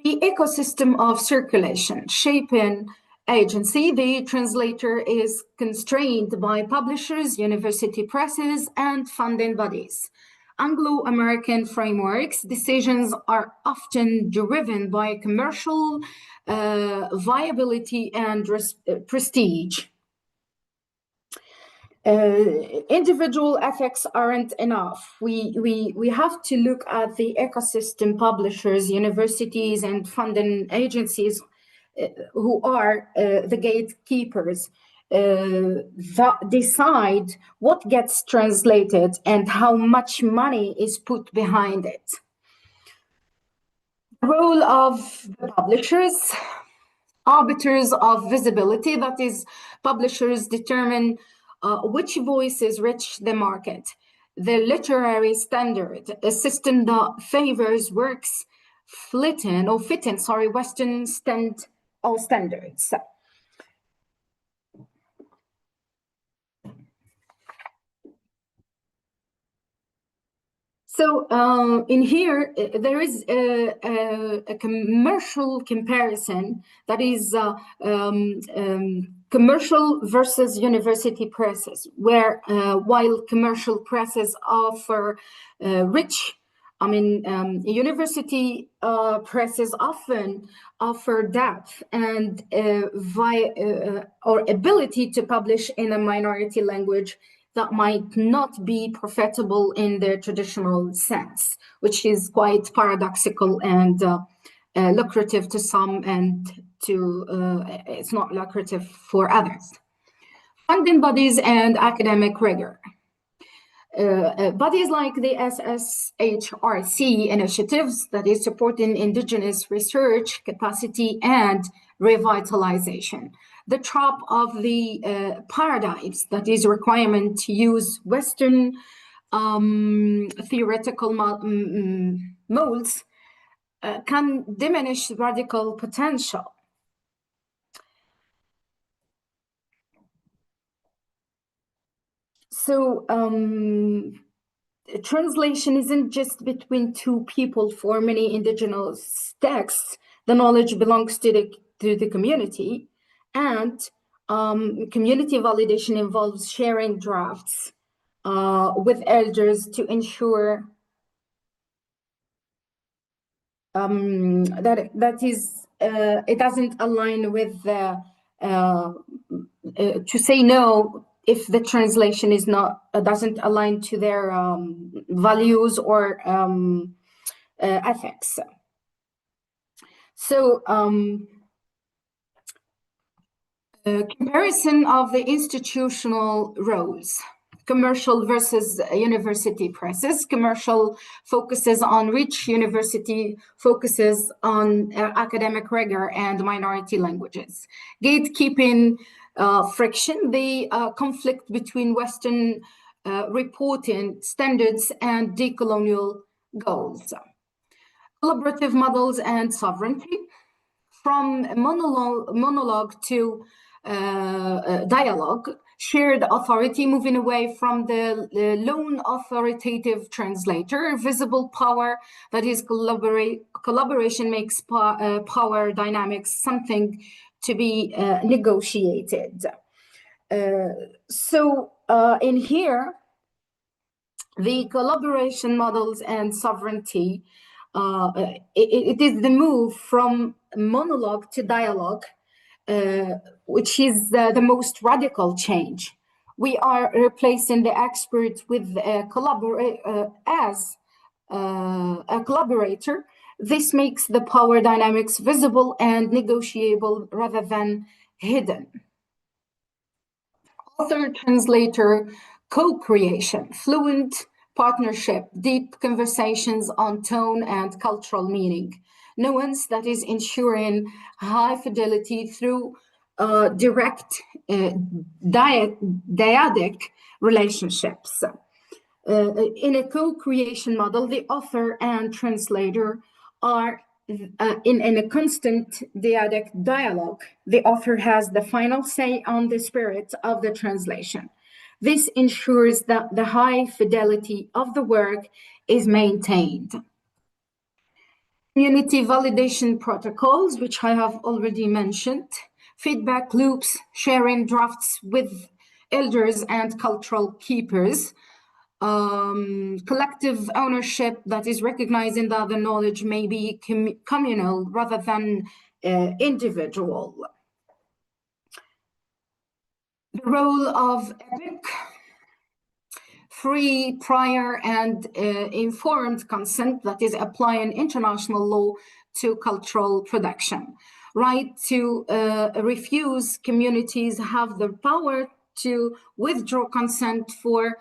The ecosystem of circulation, shaping agency, the translator is constrained by publishers, university presses, and funding bodies. Anglo-American frameworks, decisions are often driven by commercial viability and prestige. Individual ethics aren't enough. We have to look at the ecosystem, publishers, universities, and funding agencies who are the gatekeepers that decide what gets translated and how much money is put behind it. The role of the publishers, arbiters of visibility, that is, publishers determine which voices reach the market. The literary standard, a system that favors works fitting Western standards. So in here, there is a commercial comparison that is commercial versus university presses, where while commercial presses offer university presses often offer depth and or ability to publish in a minority language that might not be profitable in the traditional sense, which is quite paradoxical and lucrative to some and it's not lucrative for others. Funding bodies and academic rigor. Bodies like the SSHRC initiatives that is supporting indigenous research capacity and revitalization. The trap of the paradigms, that is requirement to use Western theoretical molds can diminish radical potential. So translation isn't just between two people. For many indigenous texts, the knowledge belongs to the community, and community validation involves sharing drafts with elders to ensure that is it doesn't align with the to say no if the translation is not doesn't align to their values or ethics. So comparison of the institutional roles. Commercial versus university presses. Commercial focuses on reach, university focuses on academic rigor and minority languages. Gatekeeping friction, the conflict between Western reporting standards and decolonial goals. Collaborative models and sovereignty. From monologue to dialogue, shared authority, moving away from the lone authoritative translator, visible power, that is collaboration makes power dynamics something to be negotiated. So in here, the collaboration models and sovereignty, it is the move from monologue to dialogue, which is the most radical change. We are replacing the expert with a collaborator. This makes the power dynamics visible and negotiable rather than hidden. Author-translator co-creation, fluent partnership, deep conversations on tone and cultural meaning, nuance that is ensuring high fidelity through direct dyadic relationships. In a co-creation model, the author and translator are in a constant dyadic dialogue. The author has the final say on the spirit of the translation. This ensures that the high fidelity of the work is maintained. Community validation protocols, which I have already mentioned, feedback loops, sharing drafts with elders and cultural keepers, collective ownership that is recognizing that the knowledge may be communal rather than individual. The role of EPIC, free, prior, and informed consent that is applying international law to cultural production. Right to refuse, communities have the power to withdraw consent for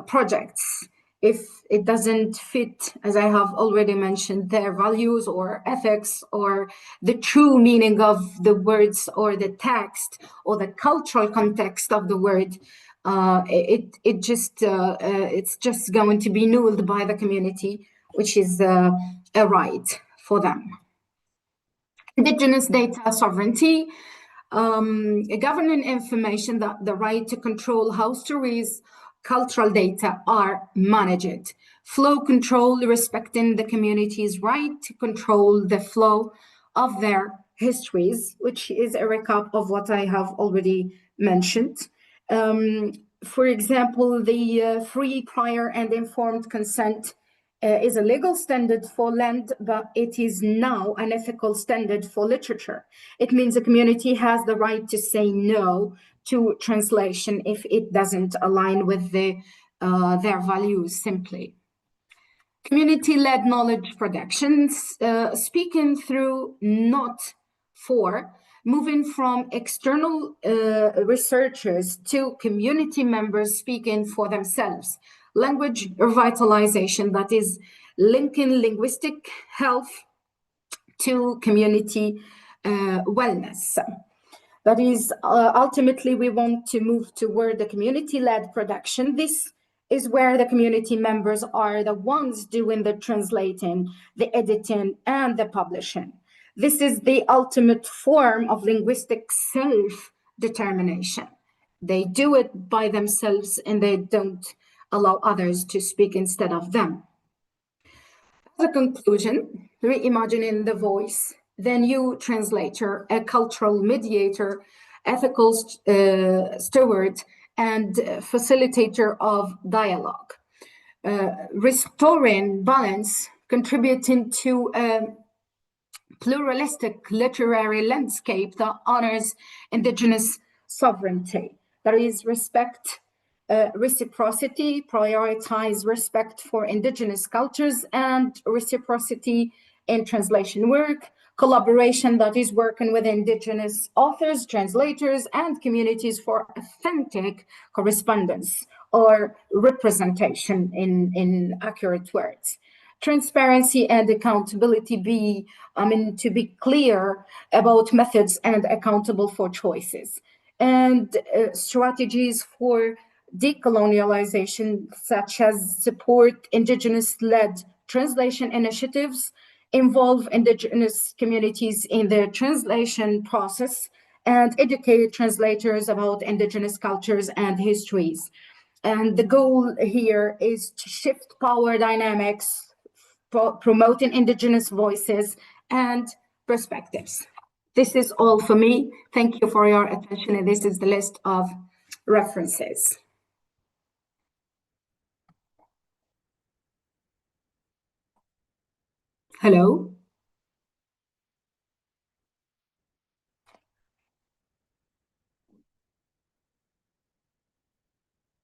projects if it doesn't fit, as I have already mentioned, their values or ethics or the true meaning of the words or the text or the cultural context of the word. It's just going to be nulled by the community, which is a right for them. Indigenous data sovereignty, governing information, that the right to control how stories, cultural data are managed. Flow control, respecting the community's right to control the flow of their histories, which is a recap of what I have already mentioned. For example, the free, prior, and informed consent is a legal standard for land, but it is now an ethical standard for literature. It means the community has the right to say no to translation if it doesn't align with their values simply. Community-led knowledge productions, speaking through, not for, moving from external researchers to community members speaking for themselves. Language revitalization, that is linking linguistic health to community wellness. That is, ultimately, we want to move toward the community-led production. This is where the community members are the ones doing the translating, the editing, and the publishing. This is the ultimate form of linguistic self-determination. They do it by themselves and they don't allow others to speak instead of them. As a conclusion, reimagining the voice, the new translator, a cultural mediator, ethical steward, and facilitator of dialogue. Restoring balance, contributing to a pluralistic literary landscape that honors Indigenous sovereignty. There is respect, reciprocity, prioritize respect for Indigenous cultures, and reciprocity in translation work, collaboration that is working with Indigenous authors, translators, and communities for authentic correspondence or representation in accurate words. Transparency and accountability, to be clear about methods and accountable for choices. And strategies for decolonialization, such as support Indigenous-led translation initiatives, involve Indigenous communities in the translation process, and educate translators about Indigenous cultures and histories. And the goal here is to shift power dynamics, promoting Indigenous voices and perspectives. This is all for me. Thank you for your attention, and this is the list of references. Hello?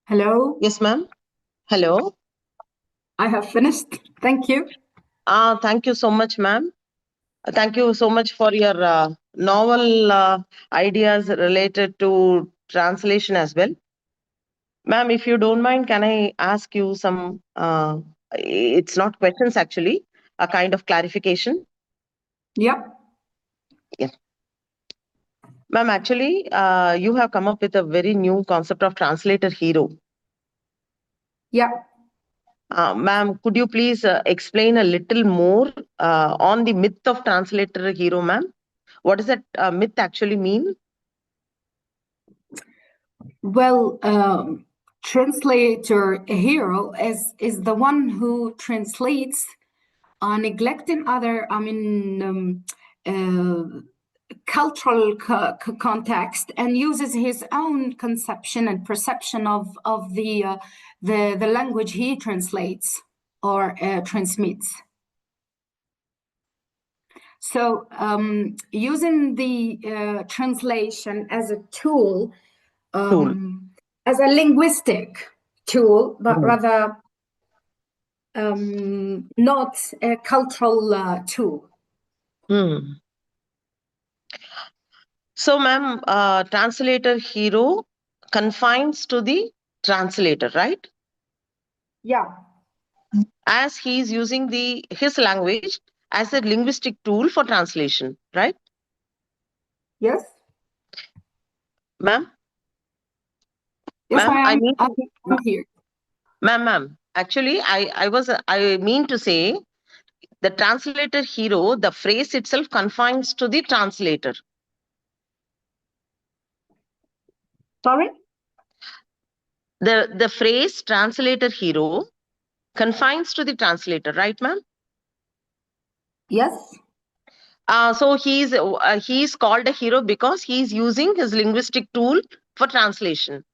Hello? Yes, ma'am. Hello. I have finished. Thank you. Thank you so much, ma'am. Thank you so much for your novel ideas related to translation as well. Ma'am, if you don't mind, can I ask you some, it's not questions actually, a kind of clarification? Yeah. Yeah. Ma'am, actually, you have come up with a very new concept of translator hero. Yeah. Ma'am, could you please explain a little more on the myth of translator hero, ma'am? What does that myth actually mean? Well, translator hero is the one who translates, neglecting other, cultural context, and uses his own conception and perception of the language he translates or transmits. So using the translation as a tool, as a linguistic tool, but rather not a cultural tool. So, ma'am, translator hero confines to the translator, right? Yeah. As he's using his language as a linguistic tool for translation, right? Yes. Ma'am? Yes, Ma'am, I am. I'm here. Ma'am, actually, I mean to say the translator hero, the phrase itself confines to the translator. Sorry? The phrase translator hero confines to the translator, right, ma'am? Yes. So he's called a hero because he's using his linguistic tool for translation.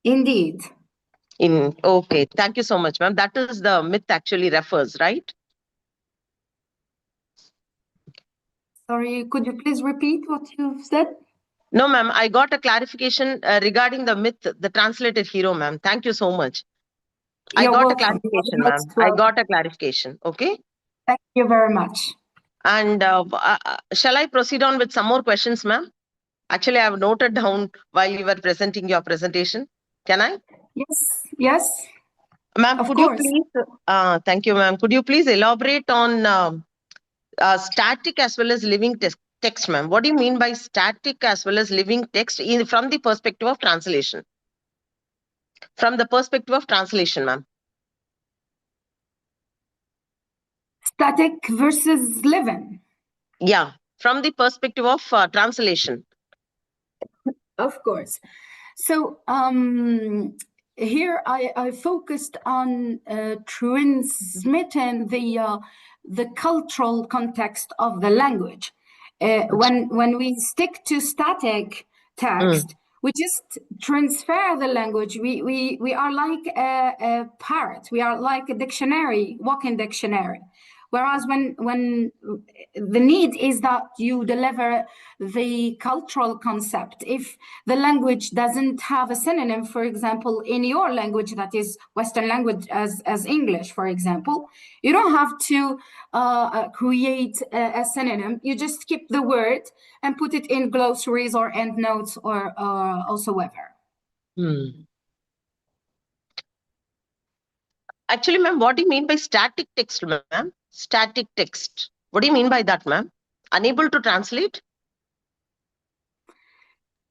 Indeed. Okay, thank you so much, ma'am. That is the myth actually refers, right? Sorry, could you please repeat what you've said? No, ma'am, I got a clarification regarding the myth, the translated hero, ma'am. Thank you so much. I got a clarification, ma'am. I got a clarification. Okay. Thank you very much. And shall I proceed on with some more questions, ma'am? Actually, I have noted down while you were presenting your presentation. Can I? Yes. Yes. Ma'am, could you please? Thank you, ma'am. Could you please elaborate on static as well as living text, ma'am? What do you mean by static as well as living text from the perspective of translation? From the perspective of translation, ma'am. Static versus living. Yeah, from the perspective of translation. Of course. So here I focused on transmitting the cultural context of the language. When we stick to static text, we just transfer the language. We are like a parrot. We are like a dictionary, walking dictionary. Whereas when the need is that you deliver the cultural concept, if the language doesn't have a synonym, for example, in your language, that is Western language as English, for example, you don't have to create a synonym. You just keep the word and put it in glossaries or endnotes or whatsoever. Actually, ma'am, what do you mean by static text, ma'am? Static text. What do you mean by that, ma'am? Unable to translate?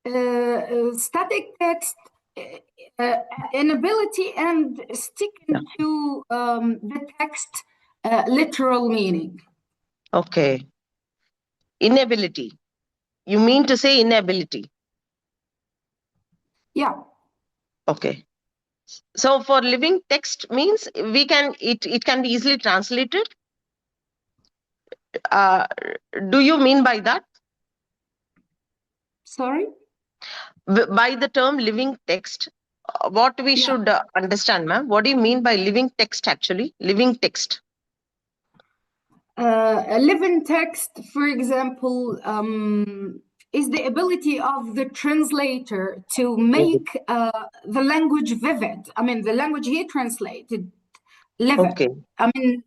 Static text, inability and sticking to the text literal meaning. Okay. Inability. You mean to say inability? Yeah. Okay. So for living text means it can be easily translated. Do you mean by that? Sorry? By the term living text, what we should understand, ma'am? What do you mean by living text actually? Living text. A living text, for example, is the ability of the translator to make the language vivid. I mean, the language he translated, living. Okay. I mean,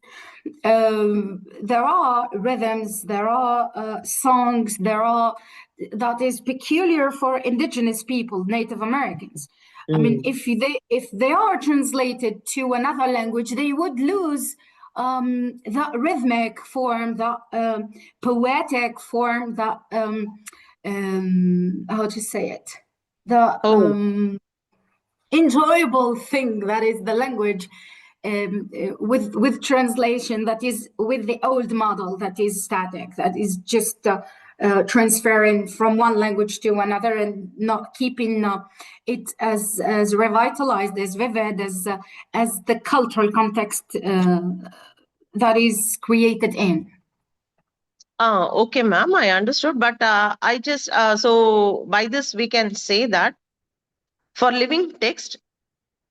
there are rhythms, there are songs, that is peculiar for indigenous people, Native Americans. I mean, if they are translated to another language, they would lose the rhythmic form, the poetic form, the how to say it, the enjoyable thing that is the language. With translation that is with the old model that is static, that is just transferring from one language to another and not keeping it as revitalized, as vivid, as the cultural context that is created in. Okay, ma'am, I understood. But I just, so by this we can say that for living text,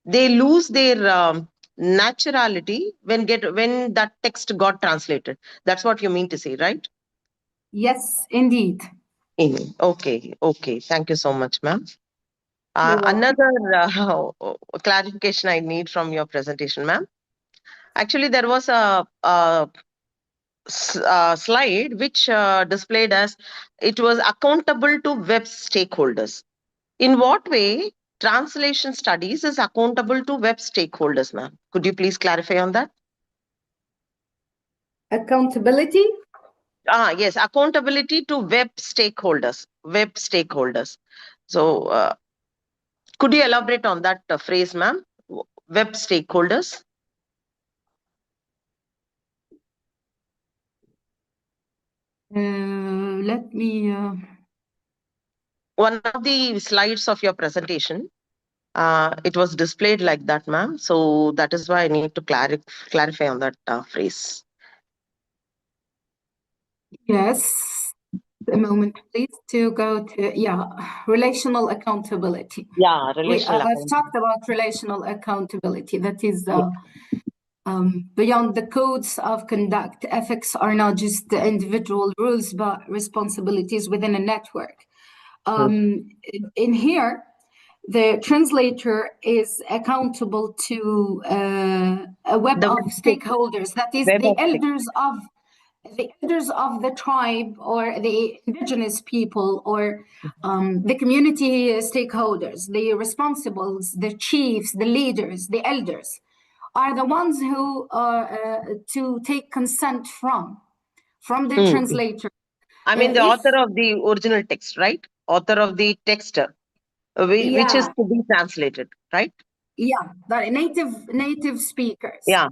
they lose their naturality when that text got translated. That's what you mean to say, right? Yes, indeed. Okay. Thank you so much, ma'am. You're welcome. Another clarification I need from your presentation, ma'am. Actually, there was a slide which displayed as it was accountable to web stakeholders. In what way translation studies is accountable to web stakeholders, ma'am? Could you please clarify on that? Accountability? Yes, accountability to web stakeholders. So, could you elaborate on that phrase, ma'am? Web stakeholders. Let me. One of the slides of your presentation, it was displayed like that, ma'am. So that is why I need to clarify on that phrase. Yes. A moment, please, to go to, relational accountability. Yeah, relational I've talked about relational accountability. That is beyond the codes of conduct. Ethics are not just the individual rules, but responsibilities within a network. In here, the translator is accountable to a web of stakeholders. That is the elders of the tribe or the indigenous people or the community stakeholders, the responsibles, the chiefs, the leaders, the elders are the ones who to take consent from the translator. I mean, the author of the original text, right? Author of the text, which is to be translated, right? Yeah, the native speakers. Yeah,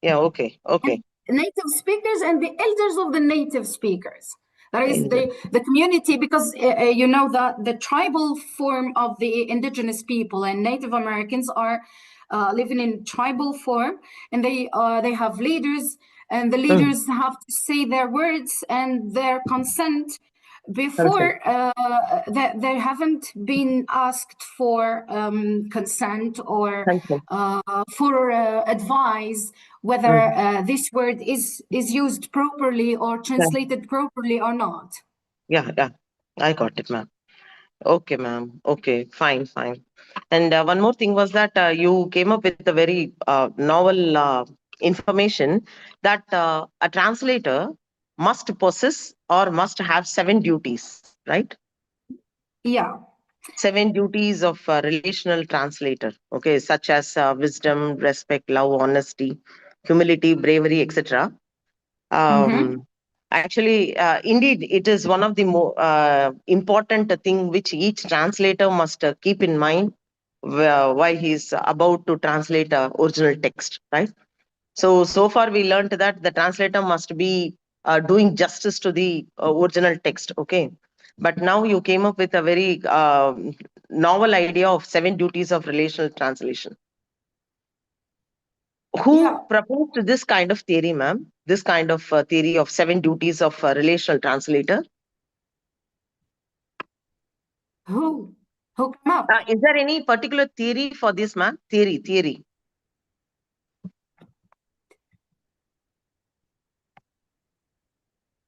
okay. And native speakers and the elders of the native speakers. That is the community, because you know that the tribal form of the indigenous people and Native Americans are living in tribal form, and they have leaders, and the leaders have to say their words and their consent before they haven't been asked for consent or for advice whether this word is used properly or translated properly or not. Yeah, I got it, ma'am. Okay, ma'am. Okay, fine. And one more thing was that you came up with a very novel information that a translator must possess or must have 7 duties, right? Yeah. 7 duties of a relational translator, okay, such as wisdom, respect, love, honesty, humility, bravery, etc. Actually, indeed, it is one of the more important thing which each translator must keep in mind while he's about to translate original text, right? So far we learned that the translator must be doing justice to the original text, okay? But now you came up with a very novel idea of 7 duties of relational translation. Who proposed this kind of theory, ma'am? This kind of theory of 7 duties of a relational translator? Who came up? Is there any particular theory for this, ma'am? Theory.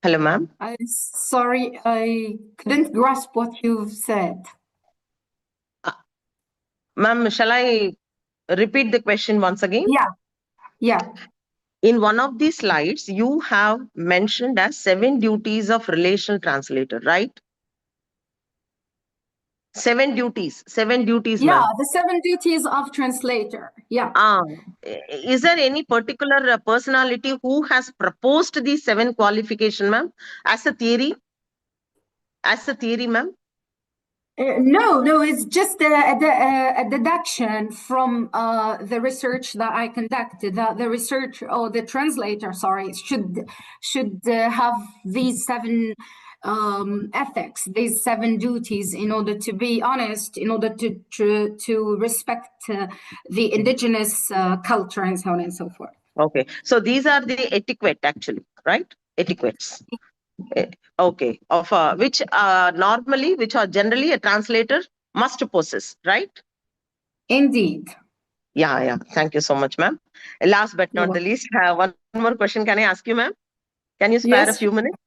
Hello, ma'am. I'm sorry, I couldn't grasp what you've said. Ma'am, shall I repeat the question once again? Yeah. In one of these slides, you have mentioned as 7 duties of relational translator, right? 7 duties. 7 duties, Yeah, ma'am. the 7 duties of translator. Yeah. Is there any particular personality who has proposed these 7 qualification, ma'am, as a theory? As a theory, ma'am? No, it's just a deduction from the research that I conducted. The research or the translator, sorry, should have these 7 ethics, these 7 duties, in order to be honest, in order to respect the indigenous culture and so on and so forth. Okay, so these are the etiquette, actually, right? Etiquettes. Okay, of which normally, which are generally a translator must possess, right? Indeed. Yeah. Thank you so much, ma'am. Last but not the least, one more question. Can I ask you, ma'am? Can you spare a few minutes?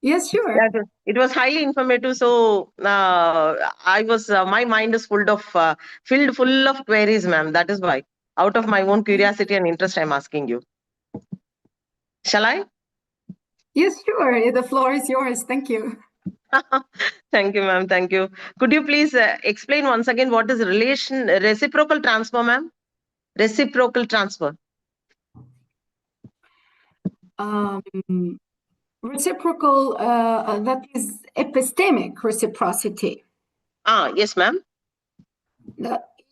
Yes, sure. Yeah, it was highly informative. So my mind is filled of queries, ma'am. That is why, out of my own curiosity and interest, I'm asking you. Shall I? Yes, sure. The floor is yours. Thank you. Thank you, ma'am. Thank you. Could you please explain once again what is reciprocal transfer, ma'am? Reciprocal transfer. Reciprocal, that is epistemic reciprocity. Yes, ma'am.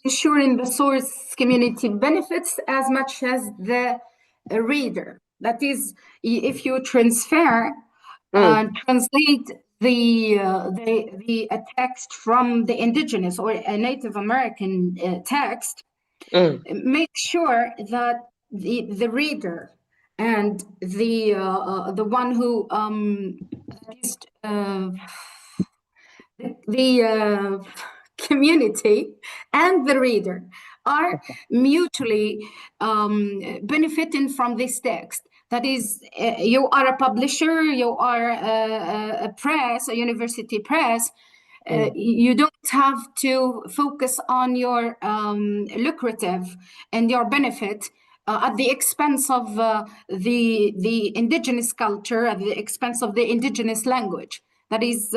Ensuring the source community benefits as much as the reader. That is, if you transfer and translate a text from the indigenous or a Native American text, make sure that the reader and the one who the community and the reader are mutually benefiting from this text. That is, you are a publisher, you are a press, a university press. You don't have to focus on your lucrative and your benefit at the expense of the indigenous culture, at the expense of the indigenous language. That is,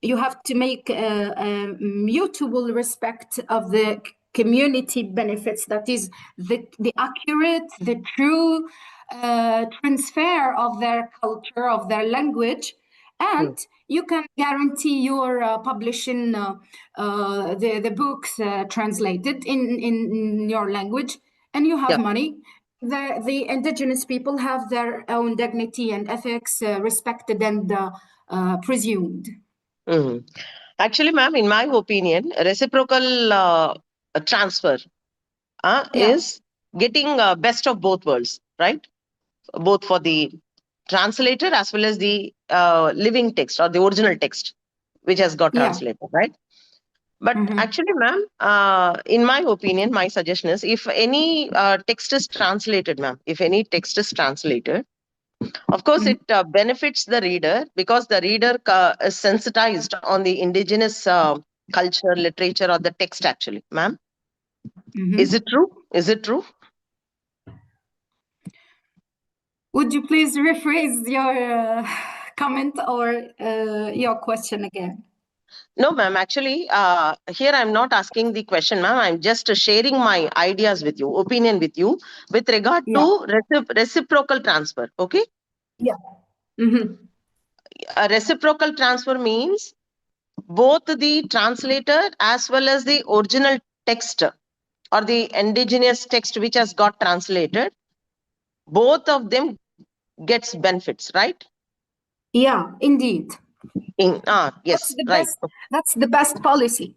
you have to make a mutual respect of the community benefits. That is the accurate, the true transfer of their culture, of their language, and you can guarantee your publishing the books translated in your language, and you have money. The indigenous people have their own dignity and ethics respected and presumed. Actually, ma'am, in my opinion, reciprocal transfer is getting best of both worlds, right? Both for the translator as well as the living text or the original text which has got translated, right? But actually, ma'am, in my opinion, my suggestion is, if any text is translated, ma'am, if any text is translated, of course, it benefits the reader, because the reader is sensitized on the indigenous culture, literature, or the text, actually, ma'am. Is it true? Is it true? Would you please rephrase your comment or your question again? No, ma'am. Actually, here I'm not asking the question, ma'am. I'm just sharing my ideas with you, opinion with you, with regard to reciprocal transfer. Okay? Yeah. A reciprocal transfer means both the translator as well as the original text or the indigenous text which has got translated, both of them gets benefits, right? Yeah, indeed. Yes, right. That's the best policy.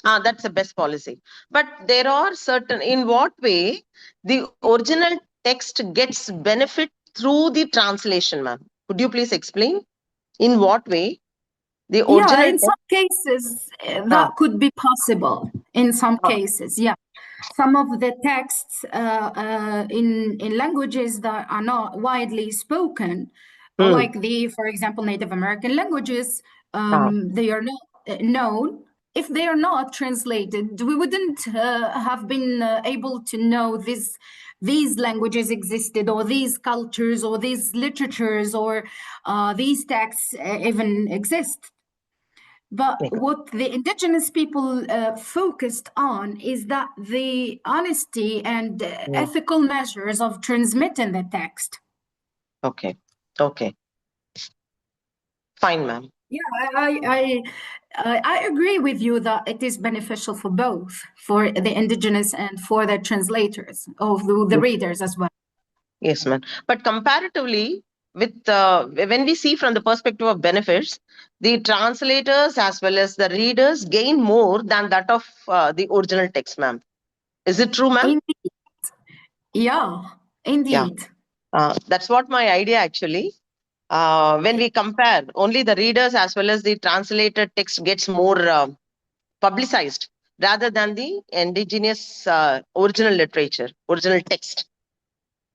That's the best policy. But there are certain, in what way the original text gets benefit through the translation, ma'am? Could you please explain? In what way the original in some cases that could be possible. In some cases, some of the texts in languages that are not widely spoken, like for example, Native American languages, they are not known. If they are not translated, we wouldn't have been able to know these languages existed, or these cultures, or these literatures, or these texts even exist. But Okay. what the indigenous people focused on is that the honesty and ethical measures of transmitting the text. Okay. Okay. Fine, ma'am. Yeah, I agree with you that it is beneficial for both, for the indigenous and for the translators, of the readers as well. Yes, ma'am. But comparatively, with when we see from the perspective of benefits, the translators as well as the readers gain more than that of the original text, ma'am. Is it true, ma'am? Indeed. Yeah, indeed. That's what my idea actually. When we compare, only the readers as well as the translated text gets more publicized rather than the indigenous original literature, original text.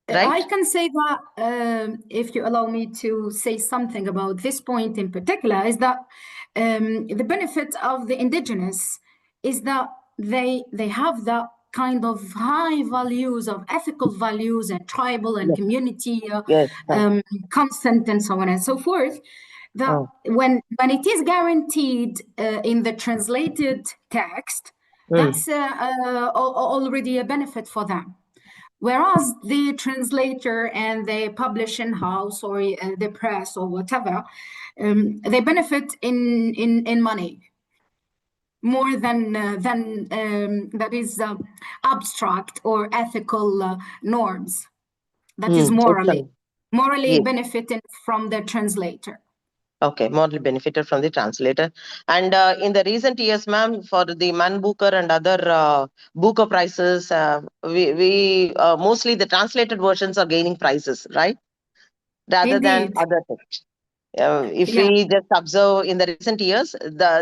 Right? I can say that, if you allow me to say something about this point in particular, is that the benefit of the indigenous is that they have that kind of high values of ethical values and tribal and Yes. community Yes. consent and so on and so forth. That when it is guaranteed in the translated text, that's already a benefit for them. Whereas the translator and the publishing house or the press or whatever, they benefit in money more than that is abstract or ethical norms. That is morally Yes. benefiting from the translator. Okay, morally benefited from the translator. And in the recent years, ma'am, for the Man Booker and other Booker prizes, we mostly the translated versions are gaining prizes, right? Rather than Indeed. other texts. If we just observe in the recent years,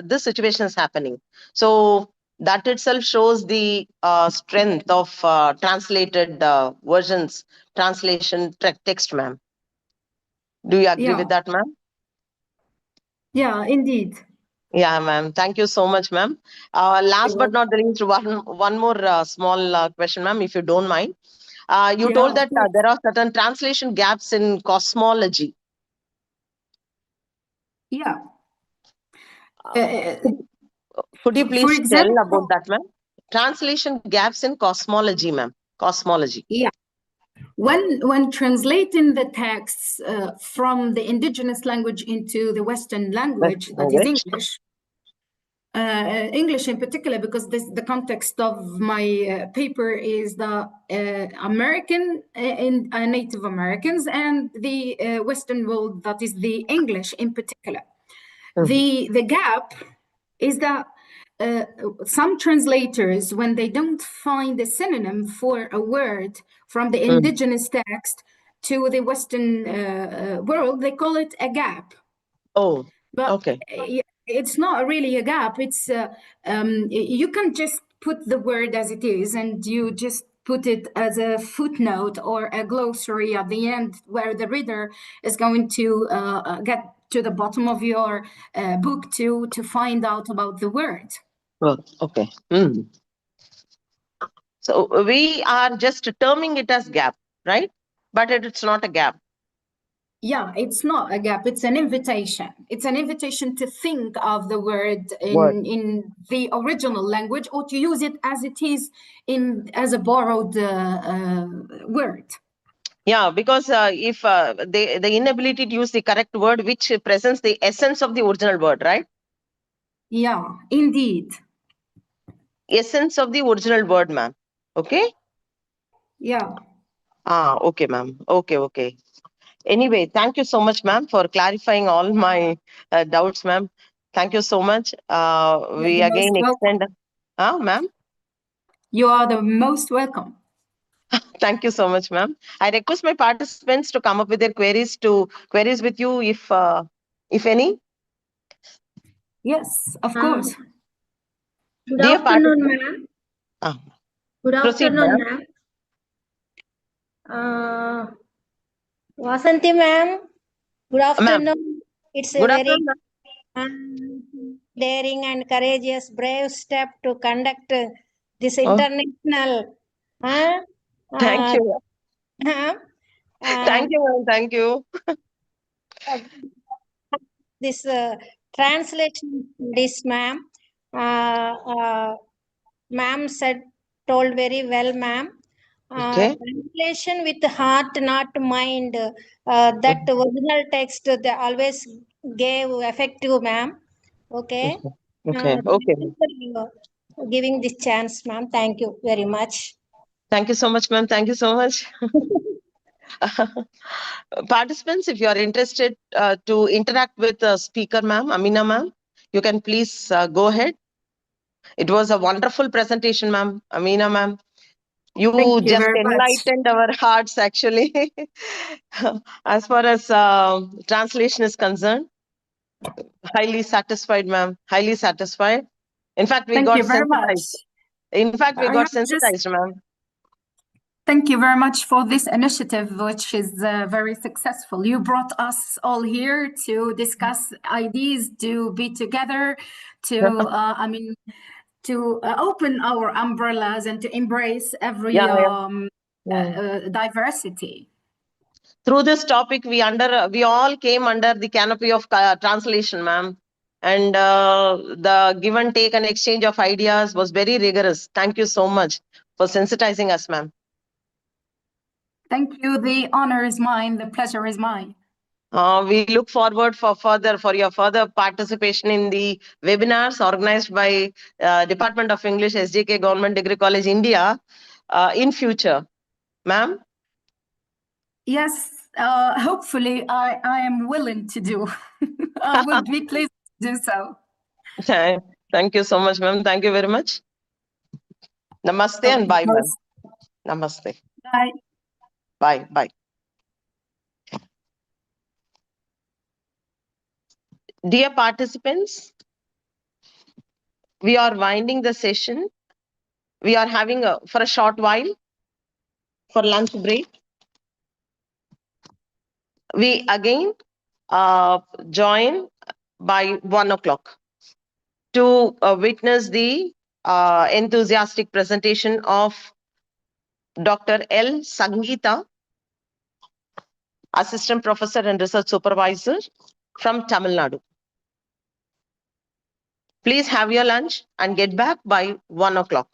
this situation is happening. So that itself shows the strength of translated versions, translation text, ma'am. Do you agree with that, ma'am? Yeah, indeed. Yeah, ma'am. Thank you so much, ma'am. Last but not the least, one more small question, ma'am, if you don't mind. You told that there are certain translation gaps in cosmology. Yeah. Could you please tell about that, ma'am? Translation gaps in cosmology, ma'am. Cosmology. Yeah. When translating the texts from the indigenous language into the Western language, that is English, English in particular, because the context of my paper is the American Native Americans and the Western world, that is the English in particular. The gap is that some translators, when they don't find a synonym for a word from the indigenous text to the Western world, they call it a gap. Oh, but okay. It's not really a gap. It's you can just put the word as it is, and you just put it as a footnote or a glossary at the end, where the reader is going to get to the bottom of your book to find out about the word. Oh, okay. So we are just terming it as gap, right? But it's not a gap. Yeah, it's not a gap. It's an invitation. It's an invitation to think of the word in the original language, or to use it as it is as a borrowed word. Yeah, because if the inability to use the correct word, which presents the essence of the original word, right? Yeah, indeed. Essence of the original word, ma'am. Okay? Yeah. Okay, ma'am. Okay. Anyway, thank you so much, ma'am, for clarifying all my doubts, ma'am. Thank you so much. We again extend. Ma'am? You are the most welcome. Thank you so much, ma'am. I request my participants to come up with their queries with you, if any. Yes, of course. Good afternoon, ma'am. Good afternoon, ma'am. Vasanti, ma'am. Good afternoon. It's a very daring and courageous, brave step to conduct this international. Thank you. Thank you, ma'am. Thank you. This translation this, ma'am. Ma'am told very well, ma'am. Okay. Translation with heart, not mind. That original text they always gave effective, ma'am. Okay. Okay. Thank Okay. you for giving this chance, ma'am. Thank you very much. Thank you so much, ma'am. Thank you so much. Participants, if you are interested to interact with the speaker, ma'am, Amina, ma'am, you can please go ahead. It was a wonderful presentation, ma'am. Amina, ma'am. You Thank you just very much. enlightened our hearts, actually. As far as translation is concerned, highly satisfied, ma'am. Highly satisfied. In fact, we Thank got you very much. sensitized. In fact, we I got have just sensitized, ma'am. Thank you very much for this initiative, which is very successful. You brought us all here to discuss ideas, to be together, to to open our umbrellas and to embrace every Yeah, yeah. diversity. Through this topic, we all came under the canopy of translation, ma'am. And the give and take and exchange of ideas was very rigorous. Thank you so much for sensitizing us, ma'am. Thank you. The honor is mine. The pleasure is mine. We look forward for your further participation in the webinars organized by Department of English, SJK Government Degree College, India, in future, ma'am. Yes, hopefully I am willing to do. I would be pleased to do so. Thank you so much, ma'am. Thank you very much. Namaste and bye, ma'am. Namaste. Bye. Bye. Bye. Dear participants, we are winding the session. We are having for a short while for lunch break. We again join by 1 o'clock to witness the enthusiastic presentation of Dr. L. Sangeeta, Assistant Professor and Research Supervisor from Tamil Nadu. Please have your lunch and get back by 1 o'clock.